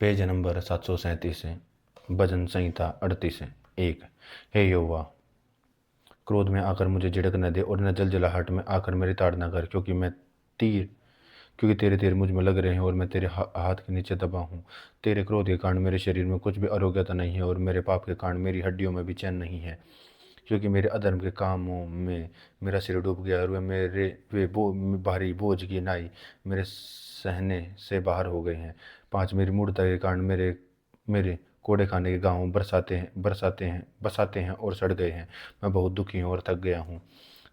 Page number 737 है। भजन संहिता 38 है। 1। हे यहोवा, क्रोध में आकर मुझे झिड़क न दे और न जलजलाहट में आकर मेरी ताड़ना कर, क्योंकि तेरे तीर मुझ में लग रहे हैं और मैं तेरे हाथ के नीचे दबा हूँ। तेरे क्रोध के कारण मेरे शरीर में कुछ भी आरोग्यता नहीं है और मेरे पाप के कारण मेरी हड्डियों में भी चैन नहीं है। क्योंकि मेरे अधर्म के कामों में मेरा सिर डूब गया और वे भारी बोझ की नाई मेरे सहने से बाहर हो गए हैं। 5। मेरी मूढ़ता के कारण मेरे मेरे कोड़े खाने के गाँव बसाते हैं और सड़ गए हैं। मैं बहुत दुखी हूँ और थक गया हूँ।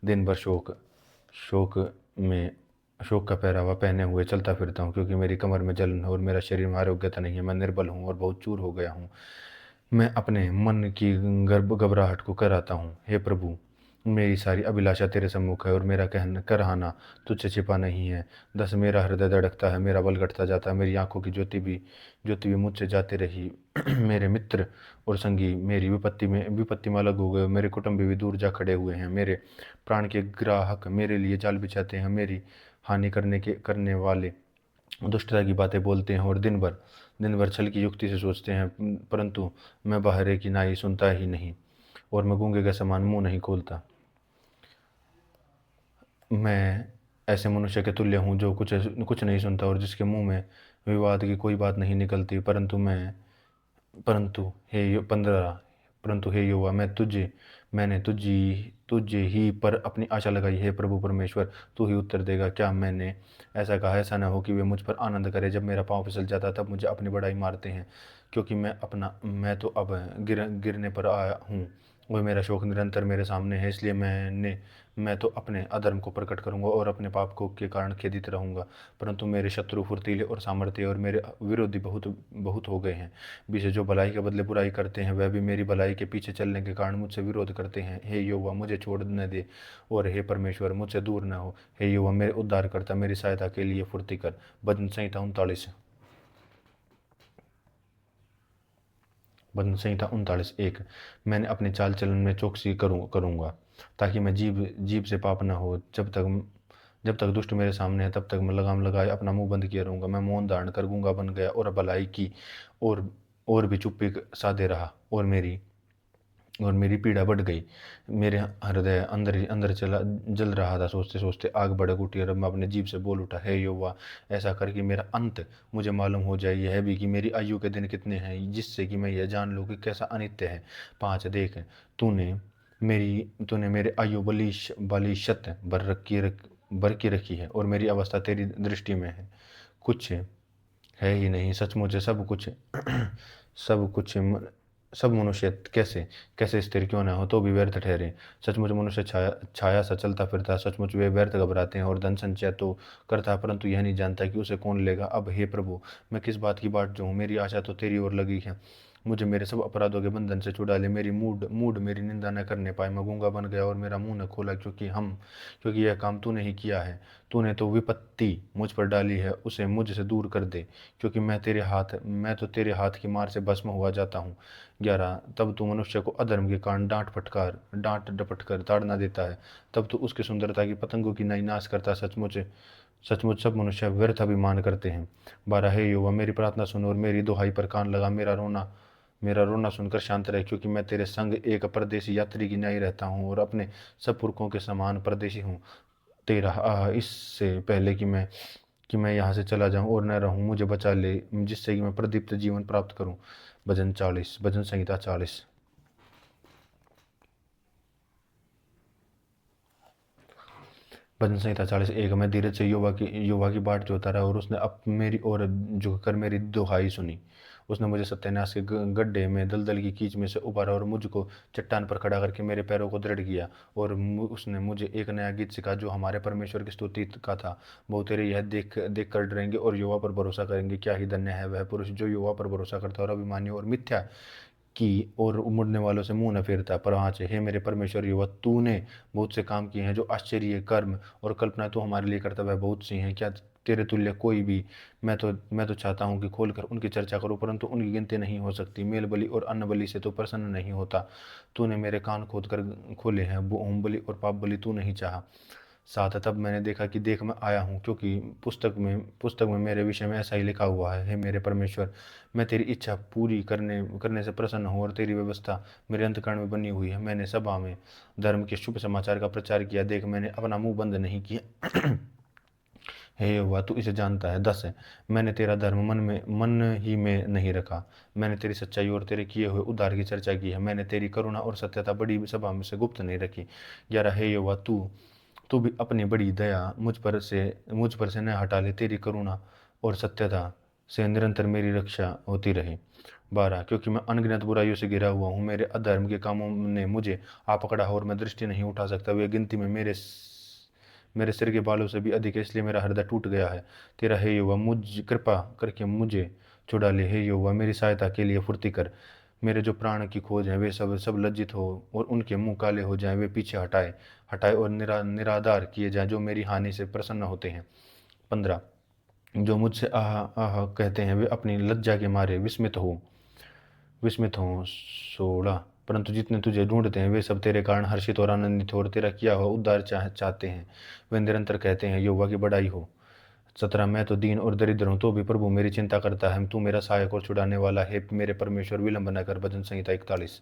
दिन भर शोक में शोक का पहरावा पहने हुए चलता फिरता हूँ, क्योंकि मेरी कमर में जलन और मेरा शरीर में आरोग्यता नहीं है। मैं निर्बल हूँ और बहुत चूर हो गया हूँ। मैं अपने मन की घबराहट को कराता हूँ। हे प्रभु, मेरी सारी अभिलाषा तेरे सम्मुख है और मेरा कराहना तुझसे छिपा नहीं है। 10। मेरा हृदय धड़कता है, मेरा बल घटता जाता है, मेरी आंखों की ज्योति भी मुझसे जाते रही। मेरे मित्र और संगी मेरी विपत्ति में अलग हो गए। मेरे कुटुंबी भी दूर जा खड़े हुए हैं। मेरे प्राण के ग्राहक मेरे लिए जाल बिछाते हैं। मेरी हानि करने वाले दुष्टता की बातें बोलते हैं और दिन भर छल की युक्ति से सोचते हैं। परंतु मैं बहरे की नाई सुनता ही नहीं और मैं गूंगे के समान मुंह नहीं खोलता। मैं ऐसे मनुष्य के तुल्य हूँ जो कुछ नहीं सुनता और जिसके मुंह में विवाद की कोई बात नहीं निकलती। परंतु हे 15। परंतु हे यहोवा, मैंने तुझे ही पर अपनी आशा लगाई। है प्रभु परमेश्वर, तू ही उत्तर देगा। क्या मैंने ऐसा कहा? ऐसा न हो कि वे मुझ पर आनंद करें। जब मेरा पाँव फिसल जाता तब मुझे अपनी बड़ाई मारते हैं, क्योंकि मैं तो अब गिरने पर आया हूँ और मेरा शोक निरंतर मेरे सामने है। इसलिए मैं तो अपने अधर्म को प्रकट करूंगा और अपने पाप को के कारण खेदित रहूंगा। परंतु मेरे शत्रु फुर्तीले और सामर्थ्य और मेरे विरोधी बहुत बहुत हो गए हैं। विशेष जो भलाई के बदले बुराई करते हैं, वह भी मेरी भलाई के पीछे चलने के कारण मुझसे विरोध करते हैं। हे यहोवा, मुझे छोड़ न दे और हे परमेश्वर, मुझसे दूर न हो। हे यहोवा, मेरे उद्धारकर्ता, मेरी सहायता के लिए फुर्ती कर। भजन संहिता 39। भजन संहिता 39। 1। मैंने अपने चाल चलन में चौकसी करूँगा, ताकि मैं जीभ से पाप न हो। जब तक दुष्ट मेरे सामने है, तब तक मैं लगाम लगाए अपना मुंह बंद किया रहूँगा। मैं मौन धारण कर गूंगा बन गया और भलाई की और भी चुप्पी साधे रहा और मेरी पीड़ा बढ़ गई। मेरे हृदय अंदर ही अंदर चला जल रहा था। सोचते सोचते आग भड़क उठी और मैं अपने जीभ से बोल उठा, हे यहोवा, ऐसा कर कि मेरा अंत मुझे मालूम हो जाए, यह भी कि मेरी आयु के दिन कितने हैं, जिससे कि मैं यह जान लूँ कि कैसा अनित्य है। 5। देख, तूने मेरे आयु बलिशत भर की रखी है और मेरी अवस्था तेरी दृष्टि में है कुछ है ही नहीं। सचमुच सब कुछ सब मनुष्य कैसे कैसे स्थिर क्यों न हो तो भी व्यर्थ ठहरे। सचमुच मनुष्य छाया सा चलता फिरता है। सचमुच वे व्यर्थ घबराते हैं और धन संचय तो करता है, परंतु यह नहीं जानता कि उसे कौन लेगा। अब हे प्रभु, मैं किस बात की बाट जोहूँ? मेरी आशा तो तेरी ओर लगी है। मुझे मेरे सब अपराधों के बंधन से छुड़ा ले। मेरी मूड मेरी निंदा न करने पाए। मैं गूंगा बन गया और मेरा मुंह न खोला, क्योंकि यह काम तूने ही किया है। तूने तो विपत्ति मुझ पर डाली है, उसे मुझसे दूर कर दे, क्योंकि मैं तो तेरे हाथ की मार से भस्म हुआ जाता हूँ। 11। तब तू मनुष्य को अधर्म के कारण डांट डपट कर ताड़ना देता है। तब तू उसकी सुंदरता की पतंगों की नई नाश करता। सचमुच सब मनुष्य व्यर्थ अभिमान करते हैं। 12। हे यहोवा, मेरी प्रार्थना सुन और मेरी दुहाई पर कान लगा। मेरा रोना सुनकर शांत रहे, क्योंकि मैं तेरे संग एक परदेशी यात्री की न्याय रहता हूँ और अपने सब पुरखों के समान परदेशी हूँ। 13। इससे पहले कि मैं यहाँ से चला जाऊँ और न रहूँ, मुझे बचा ले, जिससे कि मैं प्रदीप्त जीवन प्राप्त करूँ। भजन संहिता 40। भजन संहिता 40। 1। मैं धीरज से युवा की बाट जोता रहा और उसने अब मेरी ओर झुककर मेरी दुहाई सुनी। उसने मुझे सत्यानाश के गड्ढे में दलदल की कीच में से उबारा और मुझको चट्टान पर खड़ा करके मेरे पैरों को दृढ़ किया। और उसने मुझे एक नया गीत सिखा जो हमारे परमेश्वर की स्तुति का था। बहुतेरे यह देख कर डरेंगे और युवा पर भरोसा करेंगे। क्या ही धन्य है वह पुरुष जो युवा पर भरोसा करता है और अभिमानी और मिथ्या की और मुड़ने वालों से मुंह न फेरता। पर वहाँ से, हे मेरे परमेश्वर यहोवा, तूने बहुत से काम किए हैं, जो आश्चर्य कर्म और कल्पना तो हमारे लिए करता, वह बहुत सी हैं। क्या तेरे तुल्य कोई भी? मैं तो चाहता हूँ कि खोलकर उनकी चर्चा करूँ, परंतु उनकी गिनती नहीं हो सकती। मेल बलि और अन्न बलि से तो प्रसन्न नहीं होता। तूने मेरे कान खोद कर खोले हैं, वो होम बलि और पाप बलि तू नहीं चाहा। 7 तब मैंने देखा कि देख मैं आया हूँ, क्योंकि पुस्तक में मेरे विषय में ऐसा ही लिखा हुआ है। हे मेरे परमेश्वर, मैं तेरी इच्छा पूरी करने करने से प्रसन्न हूँ और तेरी व्यवस्था मेरे अंतःकरण में बनी हुई है। मैंने सभा में धर्म के शुभ समाचार का प्रचार किया। देख मैंने अपना मुंह बंद नहीं किया। हे यहोवा, तू इसे जानता है। 10 है, मैंने तेरा धर्म मन ही में नहीं रखा। मैंने तेरी सच्चाई और तेरे किए हुए उद्धार की चर्चा की है। मैंने तेरी करुणा और सत्यता बड़ी सभा में से गुप्त नहीं रखी। 11, हे यहोवा, तू तू भी अपनी बड़ी दया मुझ पर से न हटा ले। तेरी करुणा और सत्यता से निरंतर मेरी रक्षा होती रहे। 12, क्योंकि मैं अनगिनत बुराइयों से घिरा हुआ हूँ। मेरे अधर्म के कामों ने मुझे आ पकड़ा है और मैं दृष्टि नहीं उठा सकता। वे गिनती में मेरे सिर के बालों से भी अधिक है, इसलिए मेरा हृदय टूट गया है। तेरा हे यहोवा, मुझ कृपा करके मुझे छुड़ा ले। हे यहोवा, मेरी सहायता के लिए फुर्ती कर। मेरे जो प्राण की खोज है वे सब सब लज्जित हो और उनके मुंह काले हो जाएं। वे पीछे हटाए हटाए और निराधार किए जाएं, जो मेरी हानि से प्रसन्न होते हैं। 15, जो मुझसे आह आह कहते हैं वे अपनी लज्जा के मारे विस्मित हों। 16, परंतु जितने तुझे ढूंढते हैं वे सब तेरे कारण हर्षित और आनंदित हो और तेरा किया हुआ उद्धार चाहते हैं। वे निरंतर कहते हैं, यहोवा की बड़ाई हो। 17, मैं तो दीन और दरिद्र हूँ, तो भी प्रभु मेरी चिंता करता है। तू मेरा सहायक और छुड़ाने वाला है, मेरे परमेश्वर, विलंब न कर। भजन संहिता 41।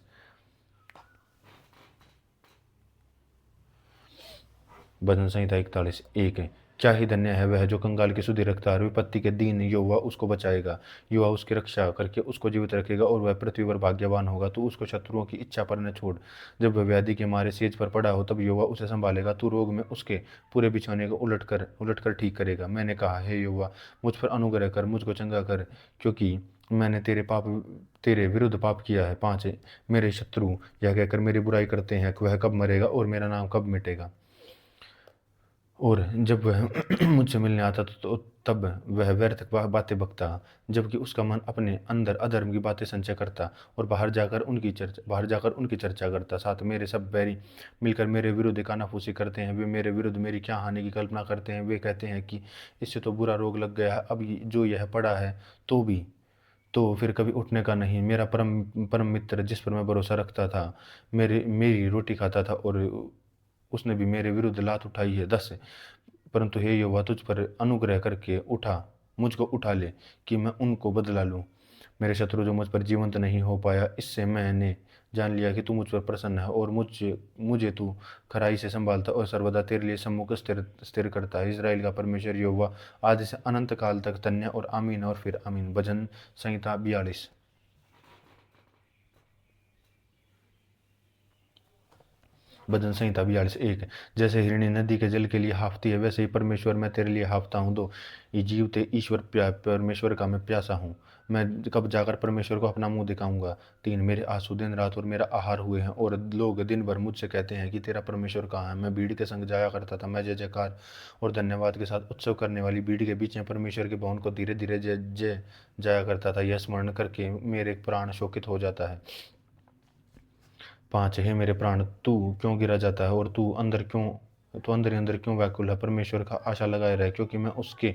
भजन संहिता 41, 1 है, क्या ही धन्य है वह जो कंगाल की सुधि रखता है। विपत्ति के दिन यहोवा उसको बचाएगा। यहोवा उसकी रक्षा करके उसको जीवित रखेगा और वह पृथ्वी पर भाग्यवान होगा। तू उसको शत्रुओं की इच्छा पर न छोड़। जब वह व्याधि के मारे सेज पर पड़ा हो, तब यहोवा उसे संभालेगा। तू रोग में उसके पूरे बिछौने को उलट कर ठीक करेगा। मैंने कहा, हे यहोवा, मुझ पर अनुग्रह कर, मुझको चंगा कर, क्योंकि मैंने तेरे विरुद्ध पाप किया है। 5, मेरे शत्रु यह कहकर मेरी बुराई करते हैं, वह कब मरेगा और मेरा नाम कब मिटेगा। और जब वह मुझसे मिलने आता तब वह व्यर्थ बातें बकता, जबकि उसका मन अपने अंदर अधर्म की बातें संचय करता और बाहर जाकर उनकी चर्चा करता। 7, मेरे सब बैरी मिलकर मेरे विरुद्ध कानाफूसी करते हैं। वे मेरे विरुद्ध मेरी क्या हानि की कल्पना करते हैं। वे कहते हैं कि इससे तो बुरा रोग लग गया है, अब जो यह पड़ा है तो फिर कभी उठने का नहीं। मेरा परम परम मित्र जिस पर मैं भरोसा रखता था, मेरी रोटी खाता था और उसने भी मेरे विरुद्ध लात उठाई है। 10, परंतु हे यहोवा, तुझ पर अनुग्रह करके मुझको उठा ले, कि मैं उनको बदला लूं। मेरे शत्रु जो मुझ पर जीवंत नहीं हो पाया, इससे मैंने जान लिया कि तू मुझ पर प्रसन्न है और मुझे तू खराई से संभालता और सर्वदा तेरे लिए सम्मुख स्थिर स्थिर करता है। इस्राएल का परमेश्वर यहोवा आदि से अनंत काल तक धन्य और आमीन और फिर आमीन। भजन संहिता 42। भजन संहिता 42, 1, जैसे हिरणी नदी के जल के लिए हाफती है, वैसे ही परमेश्वर मैं तेरे लिए हाफता हूँ। 2, ये जीवते ईश्वर परमेश्वर का मैं प्यासा हूँ। मैं कब जाकर परमेश्वर को अपना मुंह दिखाऊंगा। 3, मेरे आंसू दिन रात और मेरा आहार हुए हैं और लोग दिन भर मुझसे कहते हैं कि तेरा परमेश्वर कहाँ है। मैं भीड़ के संग जाया करता था, मैं जय जयकार और धन्यवाद के साथ उत्सव करने वाली भीड़ के बीच में परमेश्वर के भवन को धीरे धीरे जय जय जाया करता था। यह स्मरण करके मेरे प्राण शोकित हो जाता है। 5, हे मेरे प्राण, तू क्यों गिरा जाता है और तू अंदर ही अंदर क्यों व्याकुल है। परमेश्वर का आशा लगाए रहे, क्योंकि मैं उसके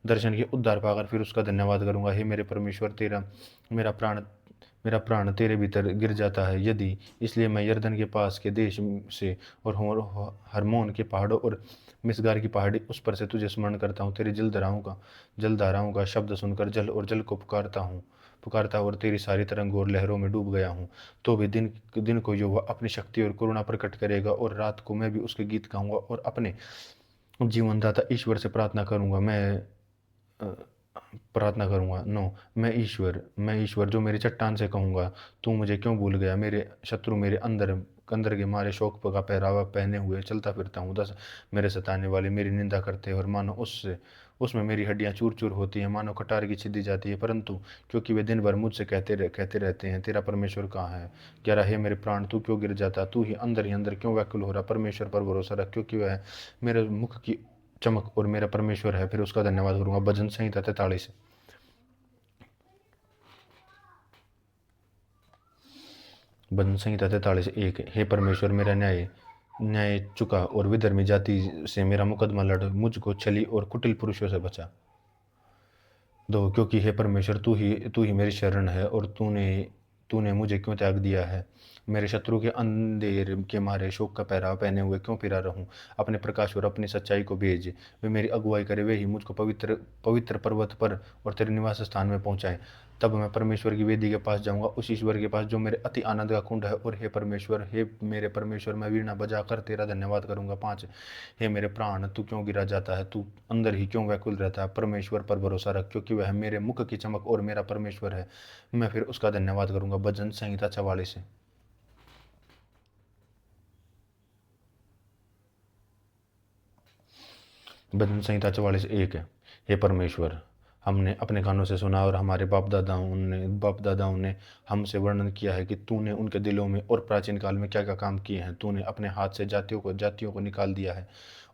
दर्शन के उद्धार पाकर फिर उसका धन्यवाद करूंगा। हे मेरे परमेश्वर, मेरा प्राण मेरा प्राण तेरे भीतर गिर जाता है। यदि इसलिए मैं यरदन के पास के देश से और हरमोन के पहाड़ों और मिसगार की पहाड़ी उस पर से तुझे स्मरण करता हूँ। तेरी जलधाराओं का शब्द सुनकर जल और जल को पुकारता और तेरी सारी तरंगों और लहरों में डूब गया हूँ। तो भी दिन को यहोवा अपनी शक्ति और करुणा प्रकट करेगा और रात को मैं भी उसके गीत गाऊंगा और अपने जीवनदाता ईश्वर से प्रार्थना करूंगा। 9, मैं ईश्वर जो मेरी चट्टान से कहूंगा, तू मुझे क्यों भूल गया। मेरे शत्रु मेरे अंदर अंदर के मारे शोक का पहरावा पहने हुए चलता फिरता हूँ। 10, मेरे सताने वाले मेरी निंदा करते हैं और मानो उसमें मेरी हड्डियां चूर चूर होती हैं, मानो कटार की छिदी जाती है। परंतु क्योंकि वे दिन भर मुझसे कहते रहते हैं, तेरा परमेश्वर कहाँ है। 11, हे मेरे प्राण, तू क्यों गिर जाता, तू ही अंदर क्यों व्याकुल हो रहा। परमेश्वर पर भरोसा रख, क्योंकि वह मेरे मुख की चमक और मेरा परमेश्वर है, फिर उसका धन्यवाद करूंगा। भजन संहिता 43। भजन संहिता 43, 1, हे परमेश्वर, मेरा न्याय चुका और विधर्मी जाति से मेरा मुकदमा लड़, मुझको छली और कुटिल पुरुषों से बचा। 2, क्योंकि हे परमेश्वर, तू ही मेरी शरण है और तूने मुझे क्यों त्याग दिया है? मेरे शत्रु के अंधेर के मारे शोक का पहरावा पहने हुए क्यों फिरा रहूं? अपने प्रकाश और अपनी सच्चाई को भेज, वे मेरी अगुवाई करे, वे ही मुझको पवित्र पवित्र पर्वत पर और तेरे निवास स्थान में पहुंचाए। तब मैं परमेश्वर की वेदी के पास जाऊंगा, उस ईश्वर के पास जो मेरे अति आनंद का कुंड है। और हे परमेश्वर, हे मेरे परमेश्वर, मैं वीणा बजाकर तेरा धन्यवाद करूंगा। 5, हे मेरे प्राण, तू क्यों गिरा जाता है? तू अंदर ही क्यों व्याकुल रहता है? परमेश्वर पर भरोसा रख, क्योंकि वह मेरे मुख की चमक और मेरा परमेश्वर है। मैं फिर उसका धन्यवाद करूंगा। भजन संहिता 44। भजन संहिता 44:1 है। हे परमेश्वर, हमने अपने कानों से सुना और हमारे बाप दादाओं ने हमसे वर्णन किया है कि तूने उनके दिलों में और प्राचीन काल में क्या क्या काम किए हैं। तूने अपने हाथ से जातियों को निकाल दिया है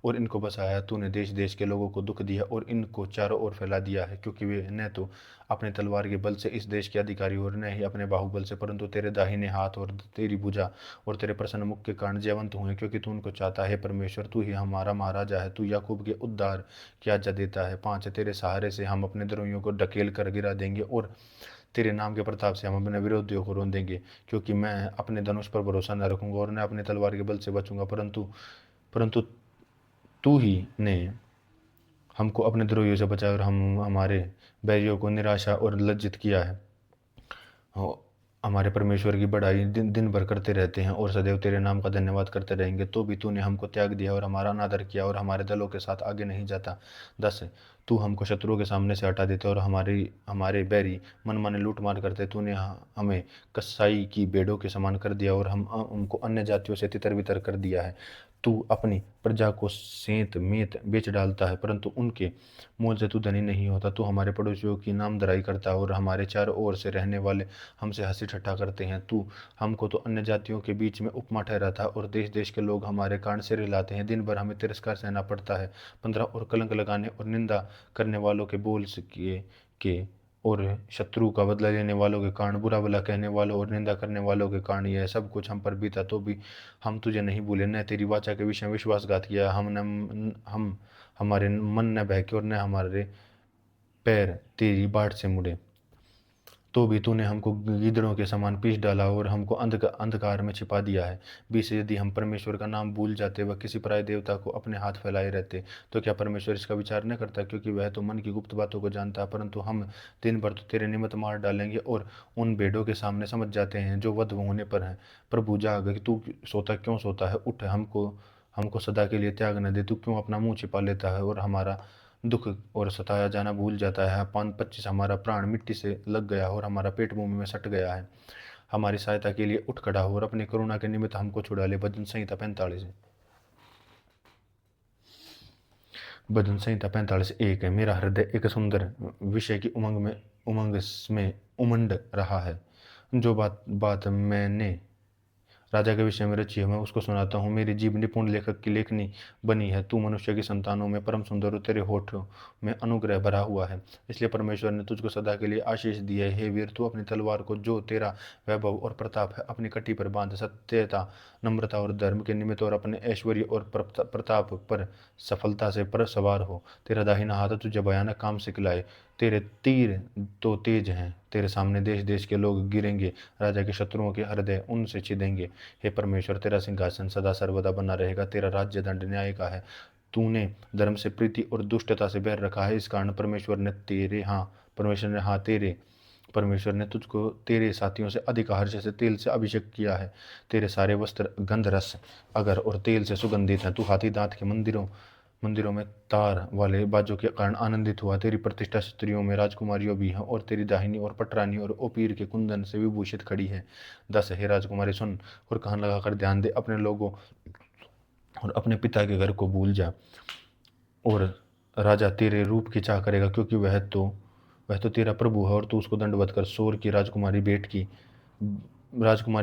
और इनको बसाया। तूने देश देश के लोगों को दुख दिया और इनको चारों ओर फैला दिया है, क्योंकि वे न तो अपने तलवार के बल से इस देश के अधिकारी और न ही अपने बाहुबल से, परंतु तेरे दाहिने हाथ और तेरी भुजा और तेरे प्रसन्न मुख के कारण जयवंत हुए, क्योंकि तू उनको चाहता है। परमेश्वर, तू ही हमारा महाराजा है, तू याकूब के उद्धार की आज्ञा देता है। 5, तेरे सहारे से हम अपने द्रोहियों को ढकेल कर गिरा देंगे और तेरे नाम के प्रताप से हम अपने विरोधियों को रोन देंगे। क्योंकि मैं अपने धनुष पर भरोसा न रखूंगा और न अपने तलवार के बल से बचूंगा, परंतु परंतु तू ही ने हमको अपने द्रोहियों से बचाया और हम हमारे बैरियों को निराशा और लज्जित किया है। हमारे परमेश्वर की बढ़ाई दिन दिन भर करते रहते हैं और सदैव तेरे नाम का धन्यवाद करते रहेंगे। तो भी तूने हमको त्याग दिया और हमारा अनादर किया और हमारे दलों के साथ आगे नहीं जाता। 10, तू हमको शत्रुओं के सामने से हटा देते और हमारे बैरी मनमाने लूट मार करते। तूने हमें कसाई की भेड़ों के समान कर दिया और हम उनको अन्य जातियों से तितर बितर कर दिया है। तू अपनी प्रजा को सेंत मेंत बेच डालता है, परंतु उनके मोल से तू धनी नहीं होता। तू हमारे पड़ोसियों की नामधराई करता है और हमारे चारों ओर से रहने वाले हमसे हंसी ठट्ठा करते हैं। तू हमको तो अन्य जातियों के बीच में उपमा ठहराता और देश देश के लोग हमारे कारण सिर हिलाते हैं। दिन भर हमें तिरस्कार सहना पड़ता है। 15, और कलंक लगाने और निंदा करने वालों के बोल के और शत्रु का बदला लेने वालों के कारण, बुरा भला कहने वालों और निंदा करने वालों के कारण यह सब कुछ हम पर बीता। तो भी हम तुझे नहीं भूले, न तेरी वाचा के विषय में विश्वासघात किया। हम हमारे मन न बहके और न हमारे पैर तेरी बाट से मुड़े। तो भी तूने हमको गीदड़ों के समान पीस डाला और हमको अंधकार में छिपा दिया है। 20, यदि हम परमेश्वर का नाम भूल जाते व किसी पराये देवता को अपने हाथ फैलाए रहते, तो क्या परमेश्वर इसका विचार न करता? क्योंकि वह तो मन की गुप्त बातों को जानता है। परंतु हम दिन भर तो तेरे निमित्त मार डालेंगे और उन भेड़ों के सामने समझ जाते हैं जो वध होने पर हैं। प्रभु जाग, तू क्यों सोता है? उठ, हमको हमको सदा के लिए त्याग न दे। तू क्यों अपना मुंह छिपा लेता है और हमारा दुख और सताया जाना भूल जाता है? 25, हमारा प्राण मिट्टी से लग गया और हमारा पेट भूमि में सट गया है। हमारी सहायता के लिए उठ खड़ा हो और अपनी करुणा के निमित्त हमको छुड़ा ले। भजन संहिता 45। भजन संहिता 45:1 है। मेरा हृदय एक सुंदर विषय की उमंग में उमंड रहा है। जो बात बात मैंने राजा के विषय में रची है, मैं उसको सुनाता हूँ। मेरी जीभ निपुण लेखक की लेखनी बनी है। तू मनुष्य की संतानों में परम सुंदर और तेरे होठों में अनुग्रह भरा हुआ है, इसलिए परमेश्वर ने तुझको सदा के लिए आशीष दी है। हे वीर, तू अपनी तलवार को, जो तेरा वैभव और प्रताप है, अपनी कटी पर बांध। सत्यता, नम्रता और धर्म के निमित्त और अपने ऐश्वर्य और प्रताप पर सफलता से पर सवार हो। तेरा दाहिना हाथ तुझे भयानक काम सिखलाए। तेरे तीर तो तेज हैं, तेरे सामने देश देश के लोग गिरेंगे, राजा के शत्रुओं के हृदय उनसे छिदेंगे। हे परमेश्वर, तेरा सिंहासन सदा सर्वदा बना रहेगा, तेरा राज्य दंड न्याय का है। तूने धर्म से प्रीति और दुष्टता से बैर रखा है। इस कारण परमेश्वर ने तुझको तेरे साथियों से अधिक हर्ष से तेल से अभिषेक किया है। तेरे सारे वस्त्र गंध रस अगर और तेल से सुगंधित हैं। तू हाथी दांत के मंदिरों में तार वाले बाजों के कारण आनंदित हुआ। तेरी प्रतिष्ठा स्त्रियों में राजकुमारियों भी हैं और तेरी दाहिनी और पटरानी और ओपीर के कुंदन से विभूषित खड़ी है। 10, हे राजकुमारी, सुन और कान लगाकर ध्यान दे। अपने लोगों और अपने पिता के घर को भूल जा और राजा तेरे रूप की चाह करेगा, क्योंकि वह तो तेरा प्रभु है और तू उसको दंडवत कर। सोर की राजकुमारी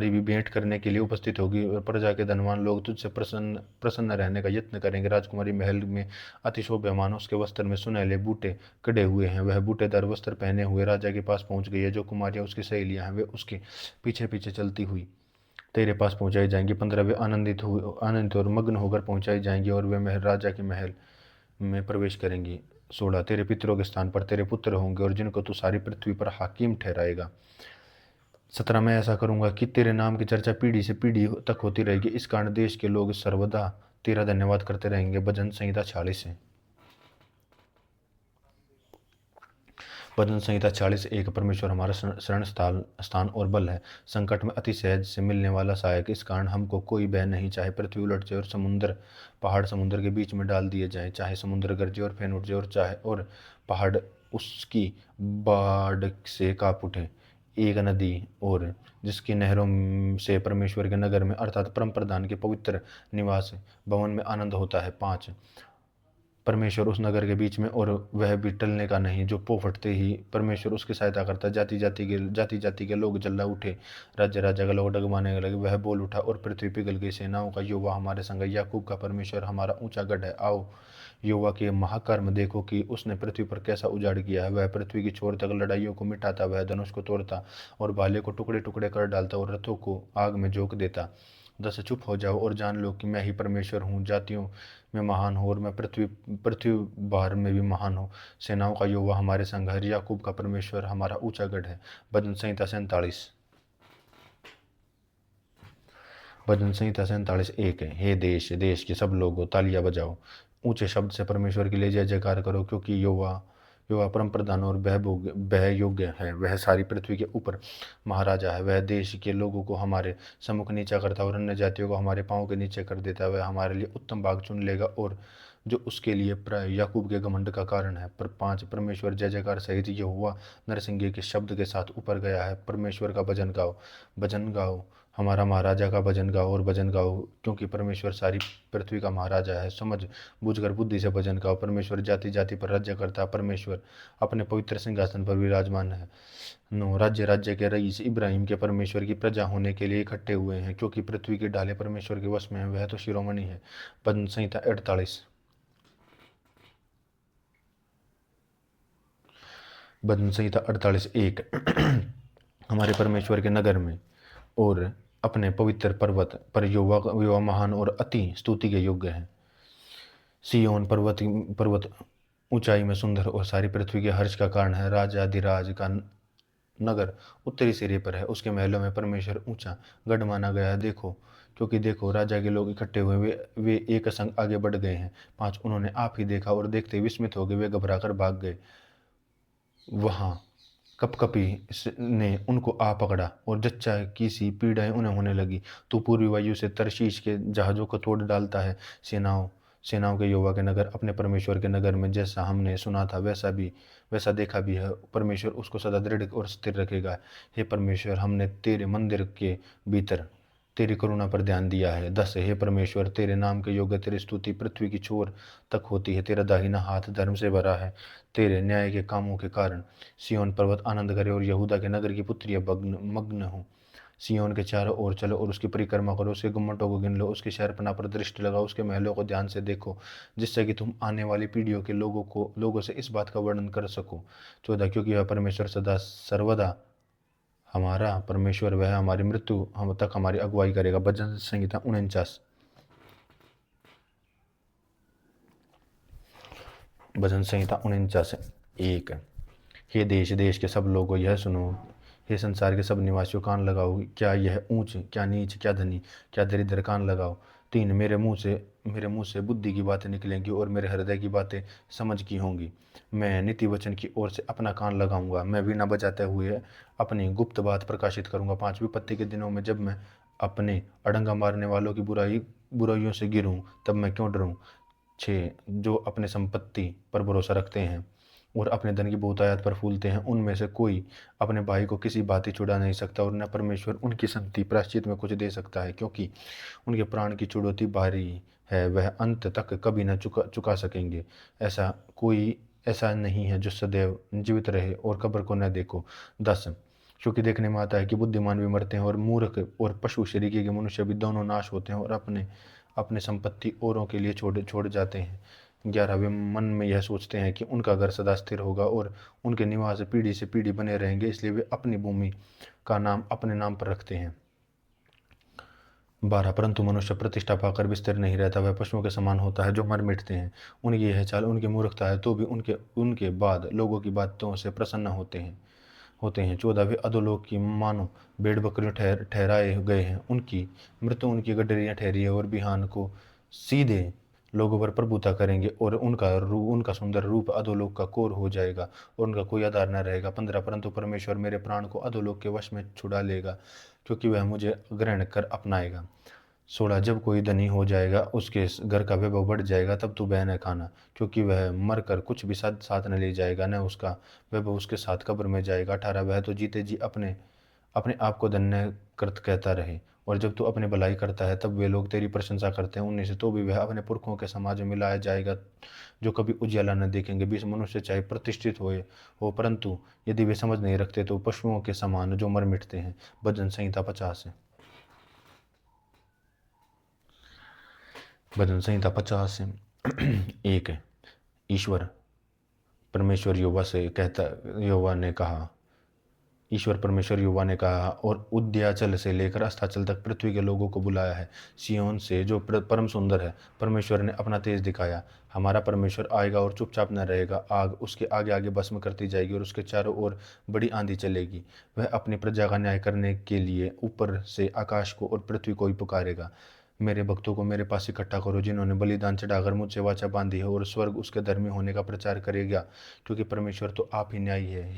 भी भेंट करने के लिए उपस्थित होगी और प्रजा के धनवान लोग तुझसे प्रसन्न प्रसन्न रहने का यत्न करेंगे। राजकुमारी महल में अति शोभ्यमान, उसके वस्त्र में सुनहले बूटे कड़े हुए हैं। वह बूटेदार वस्त्र पहने हुए राजा के पास पहुंच गई है। जो कुमारियां उसकी सहेलियां हैं, वे उसके पीछे पीछे चलती हुई तेरे पास पहुंचाई जाएंगी। 15, वे आनंदित और मग्न होकर पहुंचाई जाएंगी और वे राजा के महल में प्रवेश करेंगी। 16, तेरे पितरों के स्थान पर तेरे पुत्र होंगे और जिनको तू सारी पृथ्वी पर हाकिम ठहराएगा। 17 मैं ऐसा करूंगा कि तेरे नाम की चर्चा पीढ़ी से पीढ़ी तक होती रहेगी, इस कारण देश के लोग सर्वदा तेरा धन्यवाद करते रहेंगे। भजन संहिता 40 है। भजन संहिता 40:1 परमेश्वर हमारा शरण स्थान और बल है, संकट में अति सहज से मिलने वाला सहायक, इस कारण हमको कोई भय नहीं, चाहे पृथ्वी उलट जाए और समुद्र पहाड़ समुद्र के बीच में डाल दिए जाए, चाहे समुद्र गरजे और फेन उठ जाए और चाहे और पहाड़ उसकी बाढ़ से कांप उठे। एक नदी और जिसकी नहरों से परमेश्वर के नगर में अर्थात परम प्रधान के पवित्र निवास भवन में आनंद होता है। 5 परमेश्वर उस नगर के बीच में और वह भी टलने का नहीं, जो पो फटते ही परमेश्वर उसकी सहायता करता है। जाति जाति के लोग जल्ला उठे, राज्य राजा के लोग डगमाने लगे। वह बोल उठा और पृथ्वी पिघल गई। सेनाओं का यहोवा हमारे संग है, याकूब का परमेश्वर हमारा ऊंचा गढ़ है। आओ यहोवा के महाकर्म देखो कि उसने पृथ्वी पर कैसा उजाड़ किया है। वह पृथ्वी की छोर तक लड़ाइयों को मिटाता, वह धनुष को तोड़ता और भाले को टुकड़े टुकड़े कर डालता और रथों को आग में झोंक देता। 10 चुप हो जाओ और जान लो कि मैं ही परमेश्वर हूँ। जातियों में महान हो और मैं पृथ्वी पृथ्वी बाहर में भी महान हो। सेनाओं का यहोवा हमारे संग है, याकूब का परमेश्वर हमारा ऊंचा गढ़ है। भजन संहिता 47। भजन संहिता 47:1 है। हे देश देश के सब लोगों तालियां बजाओ, ऊंचे शब्द से परमेश्वर के लिए जय जयकार करो, क्योंकि यहोवा यहोवा परम प्रधान और भय योग्य है। वह सारी पृथ्वी के ऊपर महाराजा है। वह देश के लोगों को हमारे सम्मुख नीचा करता है और अन्य जातियों को हमारे पाँव के नीचे कर देता है। वह हमारे लिए उत्तम भाग चुन लेगा और जो उसके लिए प्राय याकूब के घमंड का कारण है। पर 5 परमेश्वर जय जयकार सहित यहोवा नरसिंगे के शब्द के साथ ऊपर गया है। परमेश्वर का भजन गाओ, हमारा महाराजा का भजन गाओ और भजन गाओ, क्योंकि परमेश्वर सारी पृथ्वी का महाराजा है। समझ बूझकर बुद्धि से भजन गाओ, परमेश्वर जाति जाति पर राज्य करता है। परमेश्वर अपने पवित्र सिंहासन पर विराजमान है। नो राज्य राज्य के रईस इब्राहिम के परमेश्वर की प्रजा होने के लिए इकट्ठे हुए हैं, क्योंकि पृथ्वी की ढालें परमेश्वर के वश में है, वह तो शिरोमणि है। भजन संहिता 48। भजन संहिता 48:1 हमारे परमेश्वर के नगर में और अपने पवित्र पर्वत पर यहोवा महान और अति स्तुति के योग्य है। सिय्योन पर्वत ऊंचाई में सुंदर और सारी पृथ्वी के हर्ष का कारण है। राजाधिराज का नगर उत्तरी सिरे पर है, उसके महलों में परमेश्वर ऊंचा गढ़ माना गया है। क्योंकि देखो राजा के लोग इकट्ठे हुए, वे एक संग आगे बढ़ गए हैं। 5 उन्होंने आप ही देखा और देखते विस्मित हो गए, वे घबराकर भाग गए। वहां कपकपी ने उनको आ पकड़ा और जच्चा की सी पीड़ाएं उन्हें होने लगी। तू पूर्वी वायु से तरशीश के जहाजों को तोड़ डालता है। सेनाओं के यहोवा के नगर अपने परमेश्वर के नगर में जैसा हमने सुना था वैसा देखा भी है। परमेश्वर उसको सदा दृढ़ और स्थिर रखेगा। हे परमेश्वर, हमने तेरे मंदिर के भीतर तेरी करुणा पर ध्यान दिया है। 10 हे परमेश्वर, तेरे नाम के योग्य तेरी स्तुति पृथ्वी की छोर तक होती है। तेरा दाहिना हाथ धर्म से भरा है, तेरे न्याय के कामों के कारण सिय्योन पर्वत आनंद करे और यहूदा के नगर की पुत्रियां मग्न हो। सिय्योन के चारों ओर चलो और उसकी परिक्रमा करो, उसके गुम्मटों को गिन लो, उसकी शहरपनाह पर दृष्टि लगाओ, उसके महलों को ध्यान से देखो, जिससे कि तुम आने वाली पीढ़ियों के लोगों से इस बात का वर्णन कर सको। 14 क्योंकि वह परमेश्वर सदा सर्वदा हमारा परमेश्वर, वह हमारी मृत्यु हम तक हमारी अगुवाई करेगा। भजन संहिता 49। भजन संहिता 49:1 हे देश देश के सब लोगों यह सुनो, हे संसार के सब निवासियों कान लगाओ। क्या यह ऊंच, क्या नीच, क्या धनी, क्या दरिद्र, कान लगाओ। 3 मेरे मुंह से बुद्धि की बातें निकलेंगी और मेरे हृदय की बातें समझ की होंगी। मैं नीति वचन की ओर से अपना कान लगाऊंगा, मैं वीणा बजाते हुए अपनी गुप्त बात प्रकाशित करूंगा। 5 विपत्ति के दिनों में जब मैं अपने अड़ंगा मारने वालों की बुराइयों से गिरूं, तब मैं क्यों डरूं। 6 जो अपने संपत्ति पर भरोसा रखते हैं और अपने धन की बहुतायत पर फूलते हैं, उनमें से कोई अपने भाई को किसी बात छुड़ा नहीं सकता और न परमेश्वर उनकी संगति प्रायश्चित में कुछ दे सकता है, क्योंकि उनके प्राण की चुड़ौती भारी है, वह अंत तक कभी न चुका सकेंगे। ऐसा नहीं है जो सदैव जीवित रहे और कब्र को न देखो। 10 क्योंकि देखने में आता है कि बुद्धिमान भी मरते हैं और मूर्ख और पशु शरीर के मनुष्य भी दोनों नाश होते हैं और अपने अपने संपत्ति औरों के लिए छोड़ जाते हैं। 11 वे मन में यह सोचते हैं कि उनका घर सदा स्थिर होगा और उनके निवास पीढ़ी से पीढ़ी बने रहेंगे, इसलिए वे अपनी भूमि का नाम अपने नाम पर रखते हैं। 12 परंतु मनुष्य प्रतिष्ठा पाकर भी स्थिर नहीं रहता, वह पशुओं के समान होता है जो मर मिटते हैं। उनकी यह चाल, उनकी मूर्खता है, तो भी उनके बाद लोगों की बातों से प्रसन्न होते हैं। 14 वे अधोलोक की मानो भेड़ बकरियों ठहराए गए हैं। उनकी मृत्यु उनकी गडरियाँ ठहरी है और बिहान को सीधे लोगों पर प्रभुता करेंगे और उनका सुंदर रूप अधोलोक का कोर हो जाएगा और उनका कोई आधार न रहेगा। 15 परंतु परमेश्वर मेरे प्राण को अधोलोक के वश में छुड़ा लेगा, क्योंकि वह मुझे ग्रहण कर अपनाएगा। 16 जब कोई धनी हो जाएगा, उसके घर का वैभव बढ़ जाएगा, तब तू बह न खाना, क्योंकि वह मर कर कुछ भी साथ न ले जाएगा, न उसका वैभव उसके साथ कब्र में जाएगा। 18 वह तो जीते जी अपने अपने आप को धन्य करत कहता रहे, और जब तू अपनी भलाई करता है तब वे लोग तेरी प्रशंसा करते हैं। 19 तो भी वह अपने पुरखों के समाज में मिलाया जाएगा, जो कभी उजियाला न देखेंगे। 20 मनुष्य चाहे प्रतिष्ठित हो परंतु यदि वे समझ नहीं रखते तो पशुओं के समान जो मर मिटते हैं। भजन संहिता 50 है। भजन संहिता 50 है। 1 है। ईश्वर परमेश्वर ईश्वर परमेश्वर युवा ने कहा, और उद्याचल से लेकर अस्ताचल तक पृथ्वी के लोगों को बुलाया है। सिय्योन से जो परम सुंदर है, परमेश्वर ने अपना तेज दिखाया। हमारा परमेश्वर आएगा और चुपचाप न रहेगा। आग उसके आगे आगे भस्म करती जाएगी और उसके चारों ओर बड़ी आंधी चलेगी। वह अपनी प्रजा का न्याय करने के लिए ऊपर से आकाश को और पृथ्वी को ही पुकारेगा। मेरे भक्तों को मेरे पास इकट्ठा करो, जिन्होंने बलिदान चढ़ाकर मुझसे वाचा बांधी है, और स्वर्ग उसके धर्मी होने का प्रचार करेगा, क्योंकि परमेश्वर तो आप ही न्यायी है।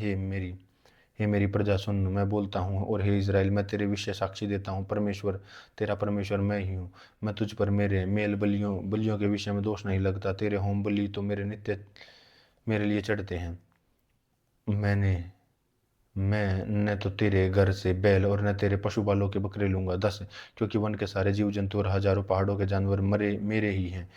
हे मेरी प्रजा सुन, मैं बोलता हूँ, और हे इज़राइल, मैं तेरे विषय साक्षी देता हूँ। परमेश्वर तेरा परमेश्वर मैं ही हूँ। मैं तुझ पर मेरे मेल बलियों के विषय में दोष नहीं लगता। तेरे होम बलि तो मेरे लिए चढ़ते हैं। मैं न तो तेरे घर से बैल और न तेरे पशु बालों के बकरे लूंगा। 10 क्योंकि वन के सारे जीव जंतु और हजारों पहाड़ों के जानवर मेरे ही हैं।